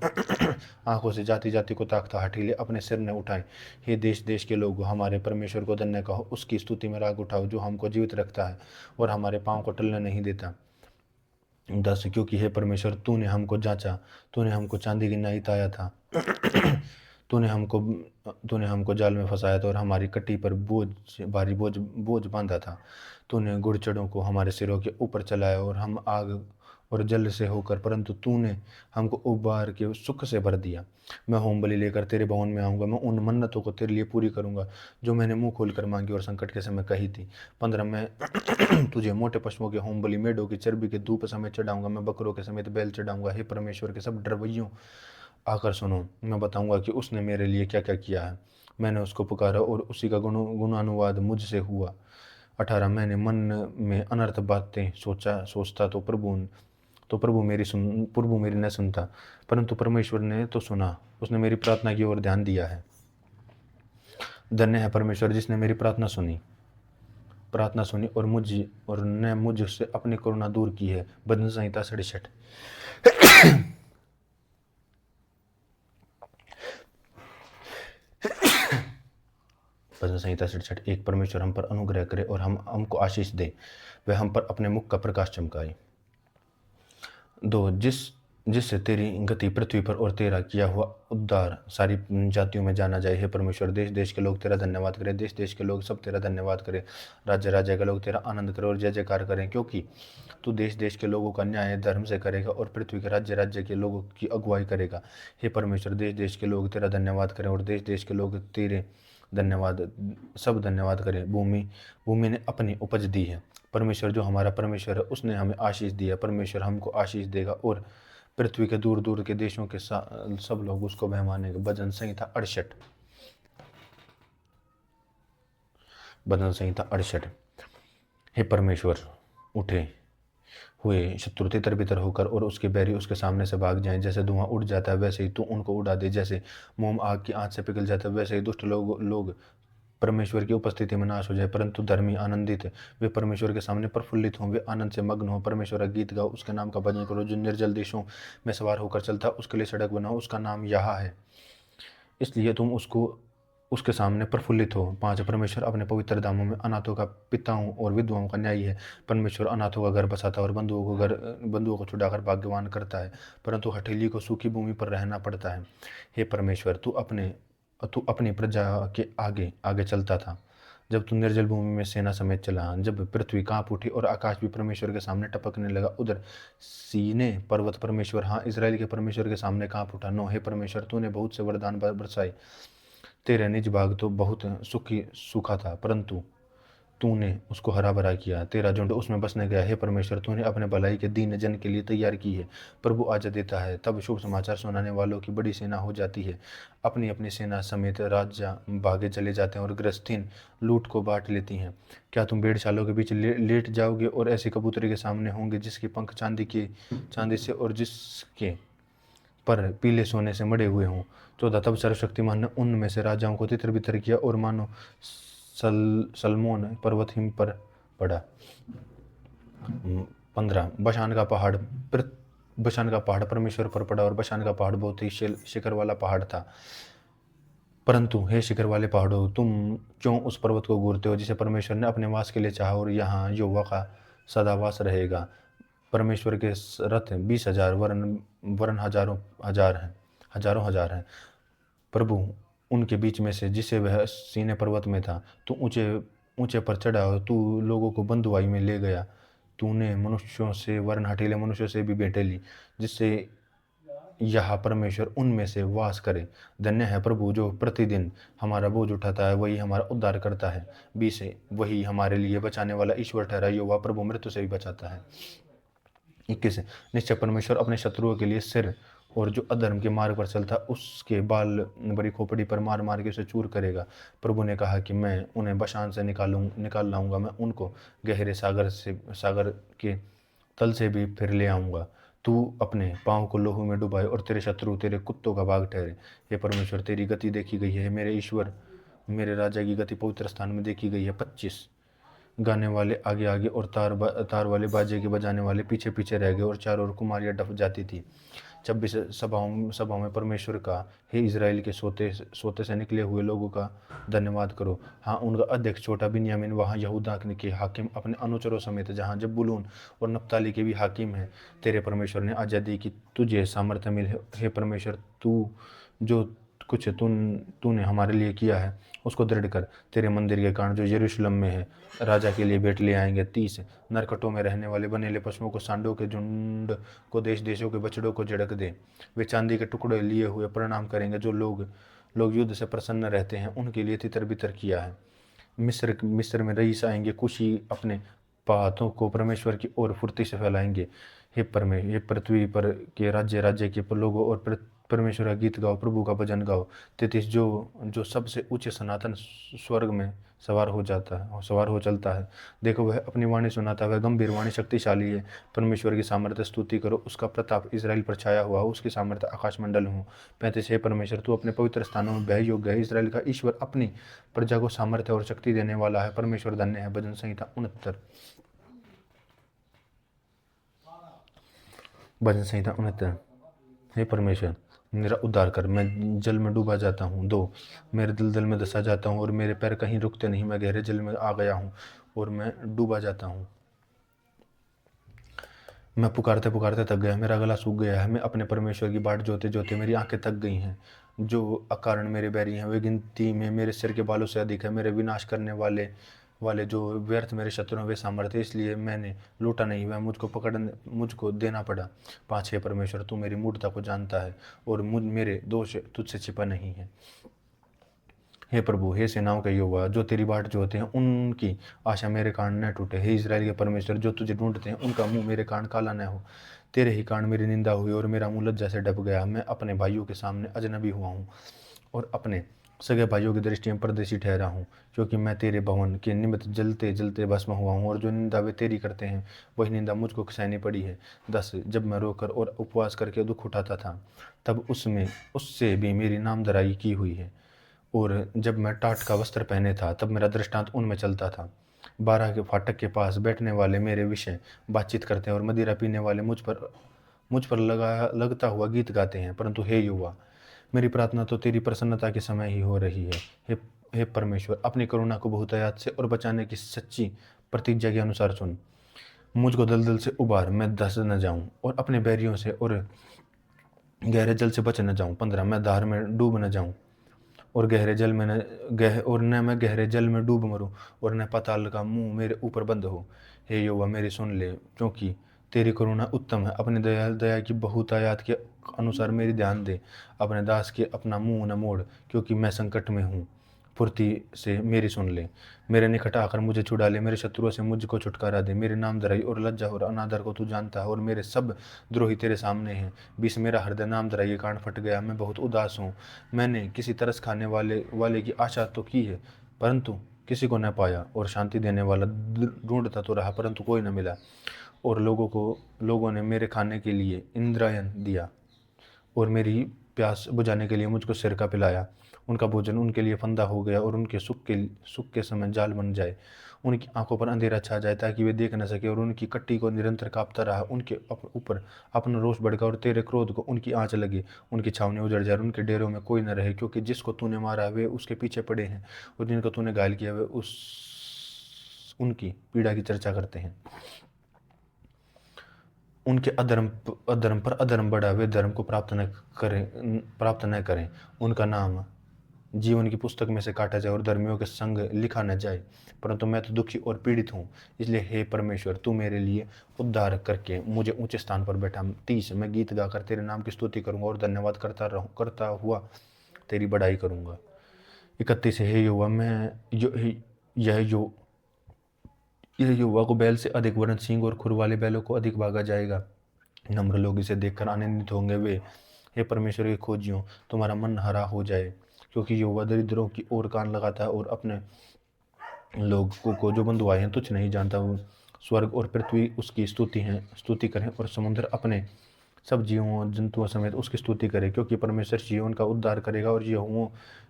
आंखों से जाति जाति को ताकता। हठीले अपने सिर ने उठाए। हे देश देश के लोग, हमारे परमेश्वर को धन्य कहो, उसकी स्तुति में राग उठाओ, जो हमको जीवित रखता है और हमारे पाँव को टलने नहीं देता। 10, क्योंकि हे परमेश्वर, तूने हमको जांचा, तूने हमको चांदी की नाई ताया था। तूने हमको जाल में फंसाया था और हमारी कट्टी पर भारी बोझ बांधा था। तूने गुड़चड़ों को हमारे सिरों के ऊपर चलाया और हम आग और जल से होकर, परंतु तूने हमको उबार के सुख से भर दिया। मैं होम बलि लेकर तेरे भवन में आऊँगा, मैं उन मन्नतों को तेरे लिए पूरी करूँगा जो मैंने मुंह खोलकर मांगी और संकट के समय कही थी। 15, मैं तुझे मोटे पशुओं के होम बलि, मेढ़ों की चर्बी के धूप समेत चढ़ाऊंगा, मैं बकरों के समेत बैल चढ़ाऊंगा। हे परमेश्वर के सब डरवैयों, आकर सुनो, मैं बताऊंगा कि उसने मेरे लिए क्या क्या किया है। मैंने उसको पुकारा और उसी का गुणानुवाद मुझसे हुआ। 18, मैंने मन में अनर्थ बातें सोचता तो प्रभु मेरी न सुनता, परंतु परमेश्वर ने तो सुना, उसने मेरी प्रार्थना की ओर ध्यान दिया है। धन्य है परमेश्वर जिसने मेरी प्रार्थना सुनी और ने मुझसे अपनी करुणा दूर की है। भजन संहिता 67। भजन संहिता 67। एक, परमेश्वर हम पर अनुग्रह करे और हमको आशीष दे, वह हम पर अपने मुख का प्रकाश चमकाए। 2, जिससे तेरी गति पृथ्वी पर और तेरा किया हुआ उद्धार सारी जातियों में जाना जाए। हे परमेश्वर, देश देश के लोग तेरा धन्यवाद करें, देश देश के लोग सब तेरा धन्यवाद करें। राज्य राज्य के लोग तेरा आनंद करें और जय जयकार करें, क्योंकि तू देश देश के लोगों का न्याय धर्म से करेगा और पृथ्वी के राज्य राज्य के लोगों की अगुवाई करेगा। हे परमेश्वर, देश देश के लोग तेरा धन्यवाद करें और देश देश के लोग तेरे सब धन्यवाद करें। भूमि ने अपनी उपज दी है। परमेश्वर जो हमारा परमेश्वर है, उसने हमें आशीष दिया। परमेश्वर हमको आशीष देगा और पृथ्वी के दूर दूर के देशों के सब लोग उसको वह मानेंगे। भजन संहिता 68। भजन संहिता 68। हे परमेश्वर, उठे हुए शत्रु तितर बितर होकर और उसके बैरी उसके सामने से भाग जाएं। जैसे धुआं उड़ जाता है वैसे ही तू उनको उड़ा दे, जैसे मोम आग की आंच से पिघल जाता है वैसे ही दुष्ट लोग परमेश्वर की उपस्थिति में नाश हो जाए। परंतु धर्मी आनंदित वे परमेश्वर के सामने प्रफुल्लित हों, वे आनंद से मग्न हों। परमेश्वर का गीत गाओ, उसके नाम का भजन करो। जो निर्जल देशों में सवार होकर चलता है उसके लिए सड़क बनाओ, उसका नाम यहा है, इसलिए तुम उसके सामने प्रफुल्लित हो। 5, परमेश्वर अपने पवित्र धामों में अनाथों का पिताओं और विधवाओं का न्यायी है। परमेश्वर अनाथों का घर बसाता है और बंधुओं को छुड़ाकर भाग्यवान करता है, परंतु हठीली को सूखी भूमि पर रहना पड़ता है। हे परमेश्वर, तू अपनी प्रजा के आगे आगे चलता था, जब तू निर्जल भूमि में सेना समेत चला। जब पृथ्वी कांप उठी और आकाश भी परमेश्वर के सामने टपकने लगा, उधर सीने पर्वत परमेश्वर, हाँ, इजराइल के परमेश्वर के सामने कांप उठा। 9, हे परमेश्वर, तूने बहुत से वरदान बरसाए, तेरा निज भाग तो बहुत सूखा था, परंतु तूने उसको हरा भरा किया, तेरा झुंड उसमें बसने गया। हे परमेश्वर, तूने अपने भलाई के दीन जन के लिए तैयार की है। प्रभु आज्ञा देता है, तब शुभ समाचार सुनाने वालों की बड़ी सेना हो जाती है। अपनी अपनी सेना समेत राजा भागे चले जाते हैं और गृहस्थीन लूट को बांट लेती हैं। क्या तुम भेड़शालों के बीच लेट जाओगे और ऐसे कबूतरे के सामने होंगे जिसके पंख चांदी से और जिसके पर पीले सोने से मढ़े हुए हों। 14, तब सर्वशक्तिमान ने उनमें से राजाओं को तितर बितर किया और मानो सलमोन पर्वत हिम पर पड़ा। 15, बशान का पहाड़ परमेश्वर पर पड़ा और बशान का पहाड़ बहुत ही शिखर वाला पहाड़ था। परंतु हे शिखर वाले पहाड़ों, तुम क्यों उस पर्वत को घूरते हो जिसे परमेश्वर ने अपने वास के लिए चाहा, और यहाँ यहोवा का सदावास रहेगा। परमेश्वर के रथ 20,000 वरन हजारों हजार हैं। प्रभु उनके बीच में से जिसे वह सीने पर्वत में था। तू ऊंचे ऊंचे पर चढ़ा, तू लोगों को बंधुआई में ले गया, तूने मनुष्यों से वरन हठीले मनुष्यों से भी भेंटें ली, जिससे यह परमेश्वर उनमें से वास करे। धन्य है प्रभु जो प्रतिदिन हमारा बोझ उठाता है, वही हमारा उद्धार करता है। 20 वही हमारे लिए बचाने वाला ईश्वर ठहरा, यहोवा प्रभु मृत्यु से भी बचाता है। 21 निश्चय परमेश्वर अपने शत्रुओं के लिए सिर, और जो अधर्म के मार्ग पर चलता उसके बाल बड़ी खोपड़ी पर मार मार के उसे चूर करेगा। प्रभु ने कहा कि मैं उन्हें बशान से निकाल लाऊंगा, मैं उनको गहरे सागर के तल से भी फिर ले आऊंगा। तू अपने पाँव को लोहू में डुबाए और तेरे शत्रु तेरे कुत्तों का भाग ठहरे। हे परमेश्वर, तेरी गति देखी गई है, मेरे ईश्वर मेरे राजा की गति पवित्र स्थान में देखी गई है। 25 गाने वाले आगे आगे और तार वाले बाजे के बजाने वाले पीछे पीछे रह गए, और चारों ओर कुमारियां डफ जाती थी। 26 सभाओं में परमेश्वर का, हे इज़राइल के सोते से निकले हुए लोगों का धन्यवाद करो। हाँ, उनका अध्यक्ष छोटा बिन्यामीन, वहाँ यहूदा के हाकिम अपने अनुचरों समेत, जहाँ जबूलून और नप्ताली के भी हाकिम हैं। तेरे परमेश्वर ने आज्ञा दी कि तुझे सामर्थ्य मिले। हे परमेश्वर, तू जो कुछ तूने हमारे लिए किया है उसको दृढ़ कर। तेरे मंदिर के कारण जो यरूशलेम में है, राजा के लिए भेंट ले आएंगे। 30 नरकटों में रहने वाले बनेले पशुओं को, सांडों के झुंड को, देश देशों के बछड़ों को झिड़क दे। वे चांदी के टुकड़े लिए हुए प्रणाम करेंगे। जो लोग युद्ध से प्रसन्न रहते हैं, उनके लिए तितर बितर किया है। मिस्र में रईस आएंगे, कुशी अपने हाथों को परमेश्वर की ओर फुर्ती से फैलाएंगे। हे पृथ्वी पर के राज्य के लोगों और परमेश्वर का गीत गाओ, प्रभु का भजन गाओ। 33 जो सबसे ऊंचे सनातन स्वर्ग में सवार हो चलता है। देखो, वह अपनी वाणी सुनाता है, वह गंभीर वाणी शक्तिशाली है। परमेश्वर की सामर्थ्य स्तुति करो, उसका प्रताप इज़राइल पर छाया हुआ, उसकी सामर्थ्य आकाशमंडल हो। 35 हे परमेश्वर, तू अपने पवित्र स्थानों में भय योग्य है। इज़राइल का ईश्वर अपनी प्रजा को सामर्थ्य और शक्ति देने वाला है। परमेश्वर धन्य है। भजन संहिता 69। भजन संहिता 69। हे परमेश्वर, मेरा उद्धार कर, मैं जल में डूबा जाता हूँ। 2 मेरे दलदल में धंसा जाता हूँ और मेरे पैर कहीं रुकते नहीं। मैं गहरे जल में आ गया हूँ और मैं डूबा जाता हूँ। मैं पुकारते पुकारते थक गया, मेरा गला सूख गया है। मैं अपने परमेश्वर की बाट जोते जोते मेरी आंखें थक गई हैं। जो अकारण मेरे बैरी हैं, वे गिनती में मेरे सिर के बालों से अधिक है। मेरे विनाश करने वाले जो व्यर्थ मेरे शत्रु हैं, वे सामर्थ्य, इसलिए मैंने लूटा नहीं, वह मुझको देना पड़ा। 5 हे परमेश्वर, तू मेरी मूढ़ता को जानता है और मेरे दोष तुझसे छिपा नहीं है। हे प्रभु, हे सेनाओं का यहोवा, जो तेरी बाट जोते हैं उनकी आशा मेरे कारण न टूटे। हे इज़राइल के परमेश्वर, जो तुझे ढूंढते हैं उनका मुंह मेरे कारण काला न हो। तेरे ही कारण मेरी निंदा हुई और मेरा मुंह लज्जा से ढप गया। मैं अपने भाइयों के सामने अजनबी हुआ हूँ और अपने सगे भाइयों की दृष्टि में परदेशी ठहरा हूँ, क्योंकि मैं तेरे भवन के निमित्त जलते जलते भस्म हुआ हूँ, और जो निंदा वे तेरी करते हैं वही निंदा मुझको सहनी पड़ी है। 10 जब मैं रोकर और उपवास करके दुख उठाता था, तब उससे भी मेरी नामधराई की हुई है। और जब मैं टाट का वस्त्र पहने था, तब मेरा दृष्टांत उनमें चलता था। 12 के फाटक के पास बैठने वाले मेरे विषय बातचीत करते हैं, और मदिरा पीने वाले मुझ पर लगता हुआ गीत गाते हैं। परंतु हे युवा, मेरी प्रार्थना तो तेरी प्रसन्नता के समय ही हो रही है। हे परमेश्वर, अपनी करुणा को बहुतायत से और बचाने की सच्ची प्रतिज्ञा के अनुसार सुन। मुझको दलदल से उबार, मैं धस न जाऊं, और अपने बैरियों से और गहरे जल से बच न जाऊं। 15 मैं धार में डूब न जाऊं और न मैं गहरे जल में डूब मरूं, और न पाताल का मुंह मेरे ऊपर बंद हो। हे यहोवा, मेरी सुन ले, क्योंकि तेरी करुणा उत्तम है। अपने दया की बहुतायत के अनुसार मेरी ध्यान दे। अपने दास के अपना मुंह न मोड़, क्योंकि मैं संकट में हूँ। फुर्ती से मेरी सुन ले, मेरे निकट आकर मुझे छुड़ा ले। मेरे शत्रुओं से मुझको छुटकारा दे। मेरे नाम धराई और लज्जा और अनादर को तू जानता है, और मेरे सब द्रोही तेरे सामने हैं। 20 मेरा हृदय नाम धराई के कारण फट गया, मैं बहुत उदास हूँ। मैंने किसी तरस खाने वाले की आशा तो की है, परंतु किसी को न पाया, और शांति देने वाला ढूंढता तो रहा, परंतु कोई न मिला। और लोगों ने मेरे खाने के लिए इंद्रायण दिया, और मेरी प्यास बुझाने के लिए मुझको सिरका पिलाया। उनका भोजन उनके लिए फंदा हो गया, और उनके सुख के समय जाल बन जाए। उनकी आंखों पर अंधेरा छा जाए, ताकि वे देख न सके, और उनकी कट्टी को निरंतर कांपता रहा। उनके ऊपर अपना रोष भड़का, और तेरे क्रोध को उनकी आँच लगे। उनकी छावनी उजड़ जाए, उनके डेरों में कोई न रहे, क्योंकि जिसको तूने मारा वे उसके पीछे पड़े हैं, और जिनको तूने घायल किया वे उनकी पीड़ा की चर्चा करते हैं। उनके अधर्म पर अधर्म बढ़ा, वे धर्म को प्राप्त न करें। उनका नाम जीवन की पुस्तक में से काटा जाए और धर्मियों के संग लिखा न जाए, परंतु मैं तो दुखी और पीड़ित हूँ। इसलिए हे परमेश्वर, तू मेरे लिए उद्धार करके मुझे ऊंचे स्थान पर बैठा। 30 मैं गीत गाकर तेरे नाम की स्तुति करूंगा और धन्यवाद करता हुआ तेरी बड़ाई करूंगा। 31 हे यहोवा, मैं यह यो यह युवा को बैल से अधिक, वरन सींग और खुर वाले बैलों को अधिक भागा जाएगा। नम्र लोग इसे देखकर आनंदित होंगे। वे हे परमेश्वर के खोजियों, तुम्हारा मन हरा हो जाए, क्योंकि यहोवा दरिद्रों की ओर कान लगाता है और अपने लोगों को जो बंधुआए हैं तुच्छ नहीं जानता। वो स्वर्ग और पृथ्वी उसकी स्तुति करें और समुद्र अपने सब जीवों जंतुओं समेत उसकी स्तुति करे, क्योंकि परमेश्वर सिय्योन का उद्धार करेगा और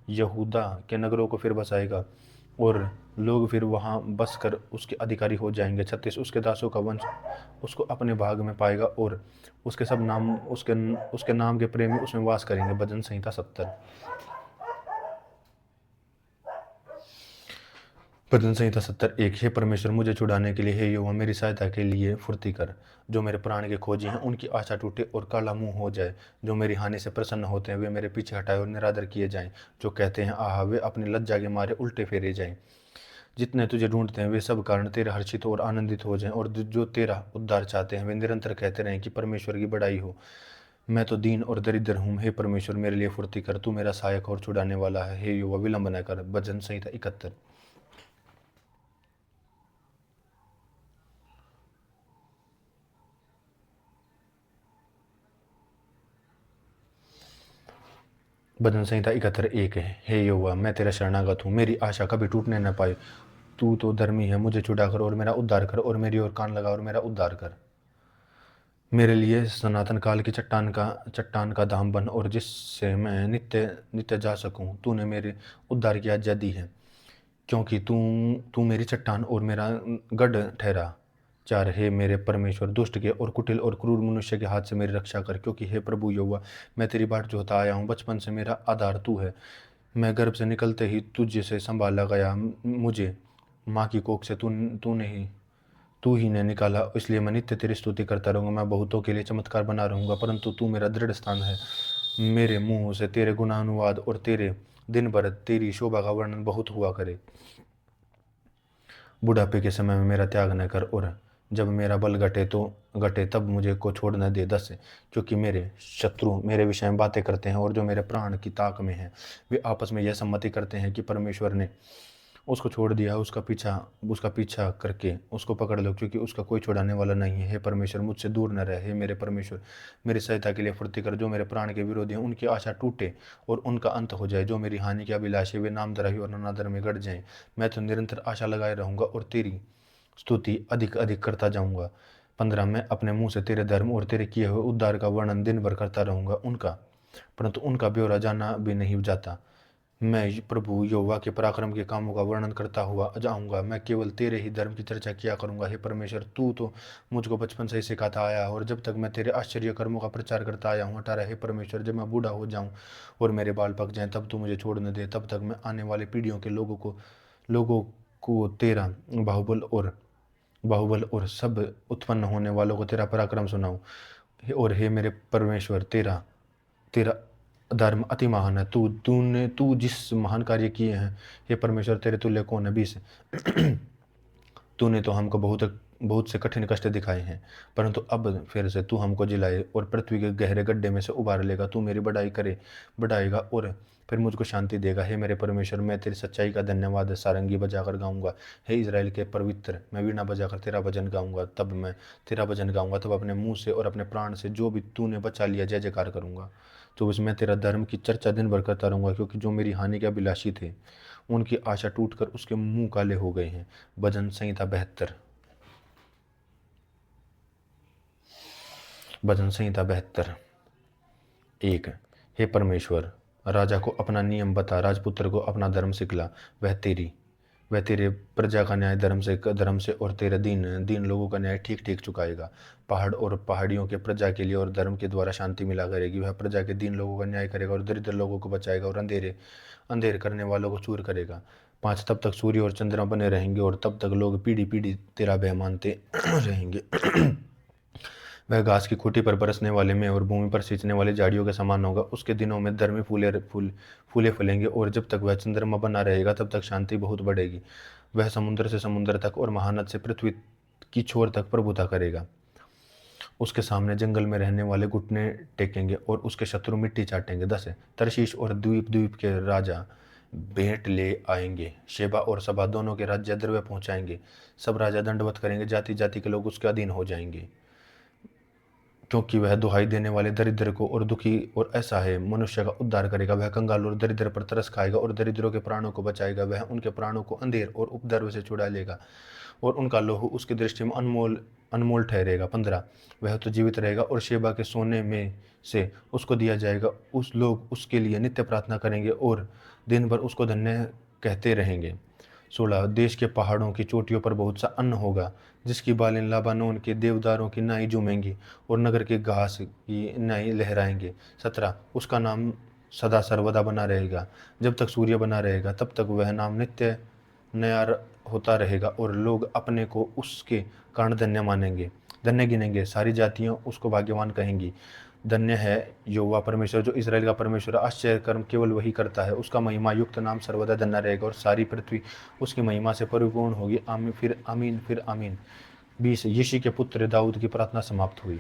यहूदा के नगरों को फिर बसाएगा, और लोग फिर वहां बसकर उसके अधिकारी हो जाएंगे। 36 उसके दासों का वंश उसको अपने भाग में पाएगा और उसके सब नाम उसके नाम के प्रेमी उसमें वास करेंगे। भजन संहिता 70। भजन संहिता 70:1। हे परमेश्वर, मुझे छुड़ाने के लिए, हे यहोवा मेरी सहायता के लिए फुर्ती कर। जो मेरे प्राण के खोजी हैं उनकी आशा टूटे और काला मुंह हो जाए। जो मेरी हानि से प्रसन्न होते हैं वे मेरे पीछे हटाए और निरादर किए जाएं। जो कहते हैं आहा, वे अपनी लज्जा के मारे उल्टे फेरे जाएं। जितने तुझे ढूंढते हैं वे सब कारण तेरे हर्षित और आनंदित हो जाएं, और जो तेरा उद्धार चाहते हैं वे निरंतर कहते रहें कि परमेश्वर की बड़ाई हो। मैं तो दीन और दरिद्र हूँ, हे परमेश्वर मेरे लिए फुर्ती कर। तू मेरा सहायक और छुड़ाने वाला है, हे यहोवा विलंब न कर। भजन संहिता 71। भजन संहिता 71:1 है। हे यहोवा, मैं तेरा शरणागत हूँ, मेरी आशा कभी टूटने न पाए। तू तो धर्मी है, मुझे छुड़ा कर और मेरा उद्धार कर, और मेरी ओर कान लगा और मेरा उद्धार कर। मेरे लिए सनातन काल की चट्टान का धाम बन, और जिससे मैं नित्य नित्य जा सकूं। तूने मेरे उद्धार की आज्ञा दी है, क्योंकि तू मेरी चट्टान और मेरा गढ़ ठहरा। 4 हे मेरे परमेश्वर, दुष्ट के और कुटिल और क्रूर मनुष्य के हाथ से मेरी रक्षा कर, क्योंकि हे प्रभु यहोवा, मैं तेरी बाट जोहता आया हूँ। बचपन से मेरा आधार तू है। मैं गर्भ से निकलते ही तुझ से संभाला गया। मुझे माँ की कोख से तू ही ने निकाला। इसलिए मैं नित्य तेरी स्तुति करता रहूंगा। मैं बहुतों के लिए चमत्कार बना रहूंगा, परंतु तू मेरा दृढ़ स्थान है। मेरे मुंह से तेरे गुणानुवाद और तेरे दिन भर तेरी शोभा का वर्णन बहुत हुआ करे। बुढ़ापे के समय में मेरा त्याग न कर, और जब मेरा बल घटे तब मुझे को छोड़ न दे। 10 क्योंकि मेरे शत्रु मेरे विषय में बातें करते हैं, और जो मेरे प्राण की ताक में हैं वे आपस में यह सम्मति करते हैं कि परमेश्वर ने उसको छोड़ दिया। उसका पीछा करके उसको पकड़ लो, क्योंकि उसका कोई छुड़ाने वाला नहीं है। हे परमेश्वर, मुझसे दूर न रहे। हे मेरे परमेश्वर, मेरी सहायता के लिए फुर्ती कर। जो मेरे प्राण के विरोधी हैं उनकी आशा टूटे और उनका अंत हो जाए। जो मेरी हानि के अभिलाषी वे नामधराई और अनादर में गड़ जाएं। मैं तो निरंतर आशा लगाए रहूंगा और तेरी स्तुति अधिक अधिक करता जाऊंगा। 15 मैं अपने मुंह से तेरे धर्म और तेरे किए हुए उद्धार का वर्णन दिन भर करता रहूंगा, परंतु उनका ब्यौरा जाना भी नहीं जाता। मैं प्रभु यहोवा के पराक्रम के कामों का वर्णन करता हुआ जाऊंगा। मैं केवल तेरे ही धर्म की चर्चा किया करूंगा। हे परमेश्वर, तू तो मुझको बचपन से ही सिखाता आया है, और जब तक मैं तेरे आश्चर्य कर्मों का प्रचार करता आया हूँ। 18 हे परमेश्वर, जब मैं बूढ़ा हो जाऊं और मेरे बाल पक जाएं, तब तू मुझे छोड़ न दे। तब तक मैं आने वाली पीढ़ियों के लोगों को तेरा बाहुबल और सब उत्पन्न होने वालों को तेरा पराक्रम सुनाऊं। और हे मेरे परमेश्वर, तेरा तेरा धर्म अति महान है। तू जिस महान कार्य किए हैं, हे परमेश्वर, तेरे तुल्य कौन है। 20 तूने तो हमको बहुत से कठिन कष्ट दिखाए हैं, परंतु अब फिर से तू हमको जिलाए और पृथ्वी के गहरे गड्ढे में से उबार लेगा। तू मेरी बढ़ाएगा और फिर मुझको शांति देगा। हे मेरे परमेश्वर, मैं तेरी सच्चाई का धन्यवाद सारंगी बजाकर गाऊंगा। हे इज़राइल के पवित्र, मैं वीणा बजाकर तेरा भजन गाऊंगा। तब मैं तेरा भजन गाऊंगा, तब अपने मुंह से और अपने प्राण से जो भी तूने बचा लिया जय जयकार करूंगा। तो मैं तेरा धर्म की चर्चा दिन भर करता रहूंगा, क्योंकि जो मेरी हानि के अभिलाषी थे उनकी आशा टूटकर उसके मुंह काले हो गए हैं। भजन संहिता 72। भजन संहिता 72 1। हे परमेश्वर, राजा को अपना नियम बता, राजपुत्र को अपना धर्म सिखला। वह तेरे प्रजा का न्याय धर्म से और तेरे दीन लोगों का न्याय ठीक ठीक चुकाएगा। पहाड़ और पहाड़ियों के प्रजा के लिए और धर्म के द्वारा शांति मिला करेगी। वह प्रजा के दीन लोगों का न्याय करेगा और दरिद्र लोगों को बचाएगा, और अंधेर करने वालों को चूर करेगा। 5 तब तक सूर्य और चंद्रमा बने रहेंगे, और तब तक लोग पीढ़ी पीढ़ी तेरा भय मानते रहेंगे। वह घास की खूंटी पर बरसने वाले में और भूमि पर सींचने वाली झाड़ियों के समान होगा। उसके दिनों में धर्मी फूले फूलेंगे, और जब तक वह चंद्रमा बना रहेगा तब तक शांति बहुत बढ़ेगी। वह समुद्र से समुद्र तक और महानद से पृथ्वी की छोर तक प्रभुता करेगा। उसके सामने जंगल में रहने वाले घुटने टेकेंगे और उसके शत्रु मिट्टी चाटेंगे। 10 तरशीश और द्वीप द्वीप के राजा भेंट ले आएंगे। शेबा और सबा दोनों के राज्य द्रव्य पहुंचाएंगे। सब राजा दंडवत करेंगे, जाति जाति के लोग उसके अधीन हो जाएंगे, क्योंकि वह दुहाई देने वाले दरिद्र को और दुखी और ऐसा है मनुष्य का उद्धार करेगा। वह कंगाल और दरिद्र पर तरस खाएगा और दरिद्रों के प्राणों को बचाएगा। वह उनके प्राणों को अंधेर और उपद्रव से छुड़ा लेगा, और उनका लोहू उसकी दृष्टि में अनमोल अनमोल ठहरेगा। 15 वह तो जीवित रहेगा और शेबा के सोने में से उसको दिया जाएगा। उस लोग उसके लिए नित्य प्रार्थना करेंगे और दिन भर उसको धन्य कहते रहेंगे। 16 देश के पहाड़ों की चोटियों पर बहुत सा अन्न होगा, जिसकी बालें लाबानोन के देवदारों की नाई झूमेंगी और नगर के घास की नाई लहराएंगे। 17 उसका नाम सदा सर्वदा बना रहेगा। जब तक सूर्य बना रहेगा तब तक वह नाम नित्य नया होता रहेगा, और लोग अपने को उसके कारण धन्य मानेंगे, धन्य गिनेंगे। सारी जातियां उसको भाग्यवान कहेंगी। धन्य है यहोवा परमेश्वर, जो इस्राएल का परमेश्वर। आश्चर्य कर्म केवल वही करता है। उसका महिमा युक्त नाम सर्वदा धन्य रहेगा, और सारी पृथ्वी उसकी महिमा से परिपूर्ण होगी। आमीन फिर आमीन फिर आमीन। 20 यिशै के पुत्र दाऊद की प्रार्थना समाप्त हुई।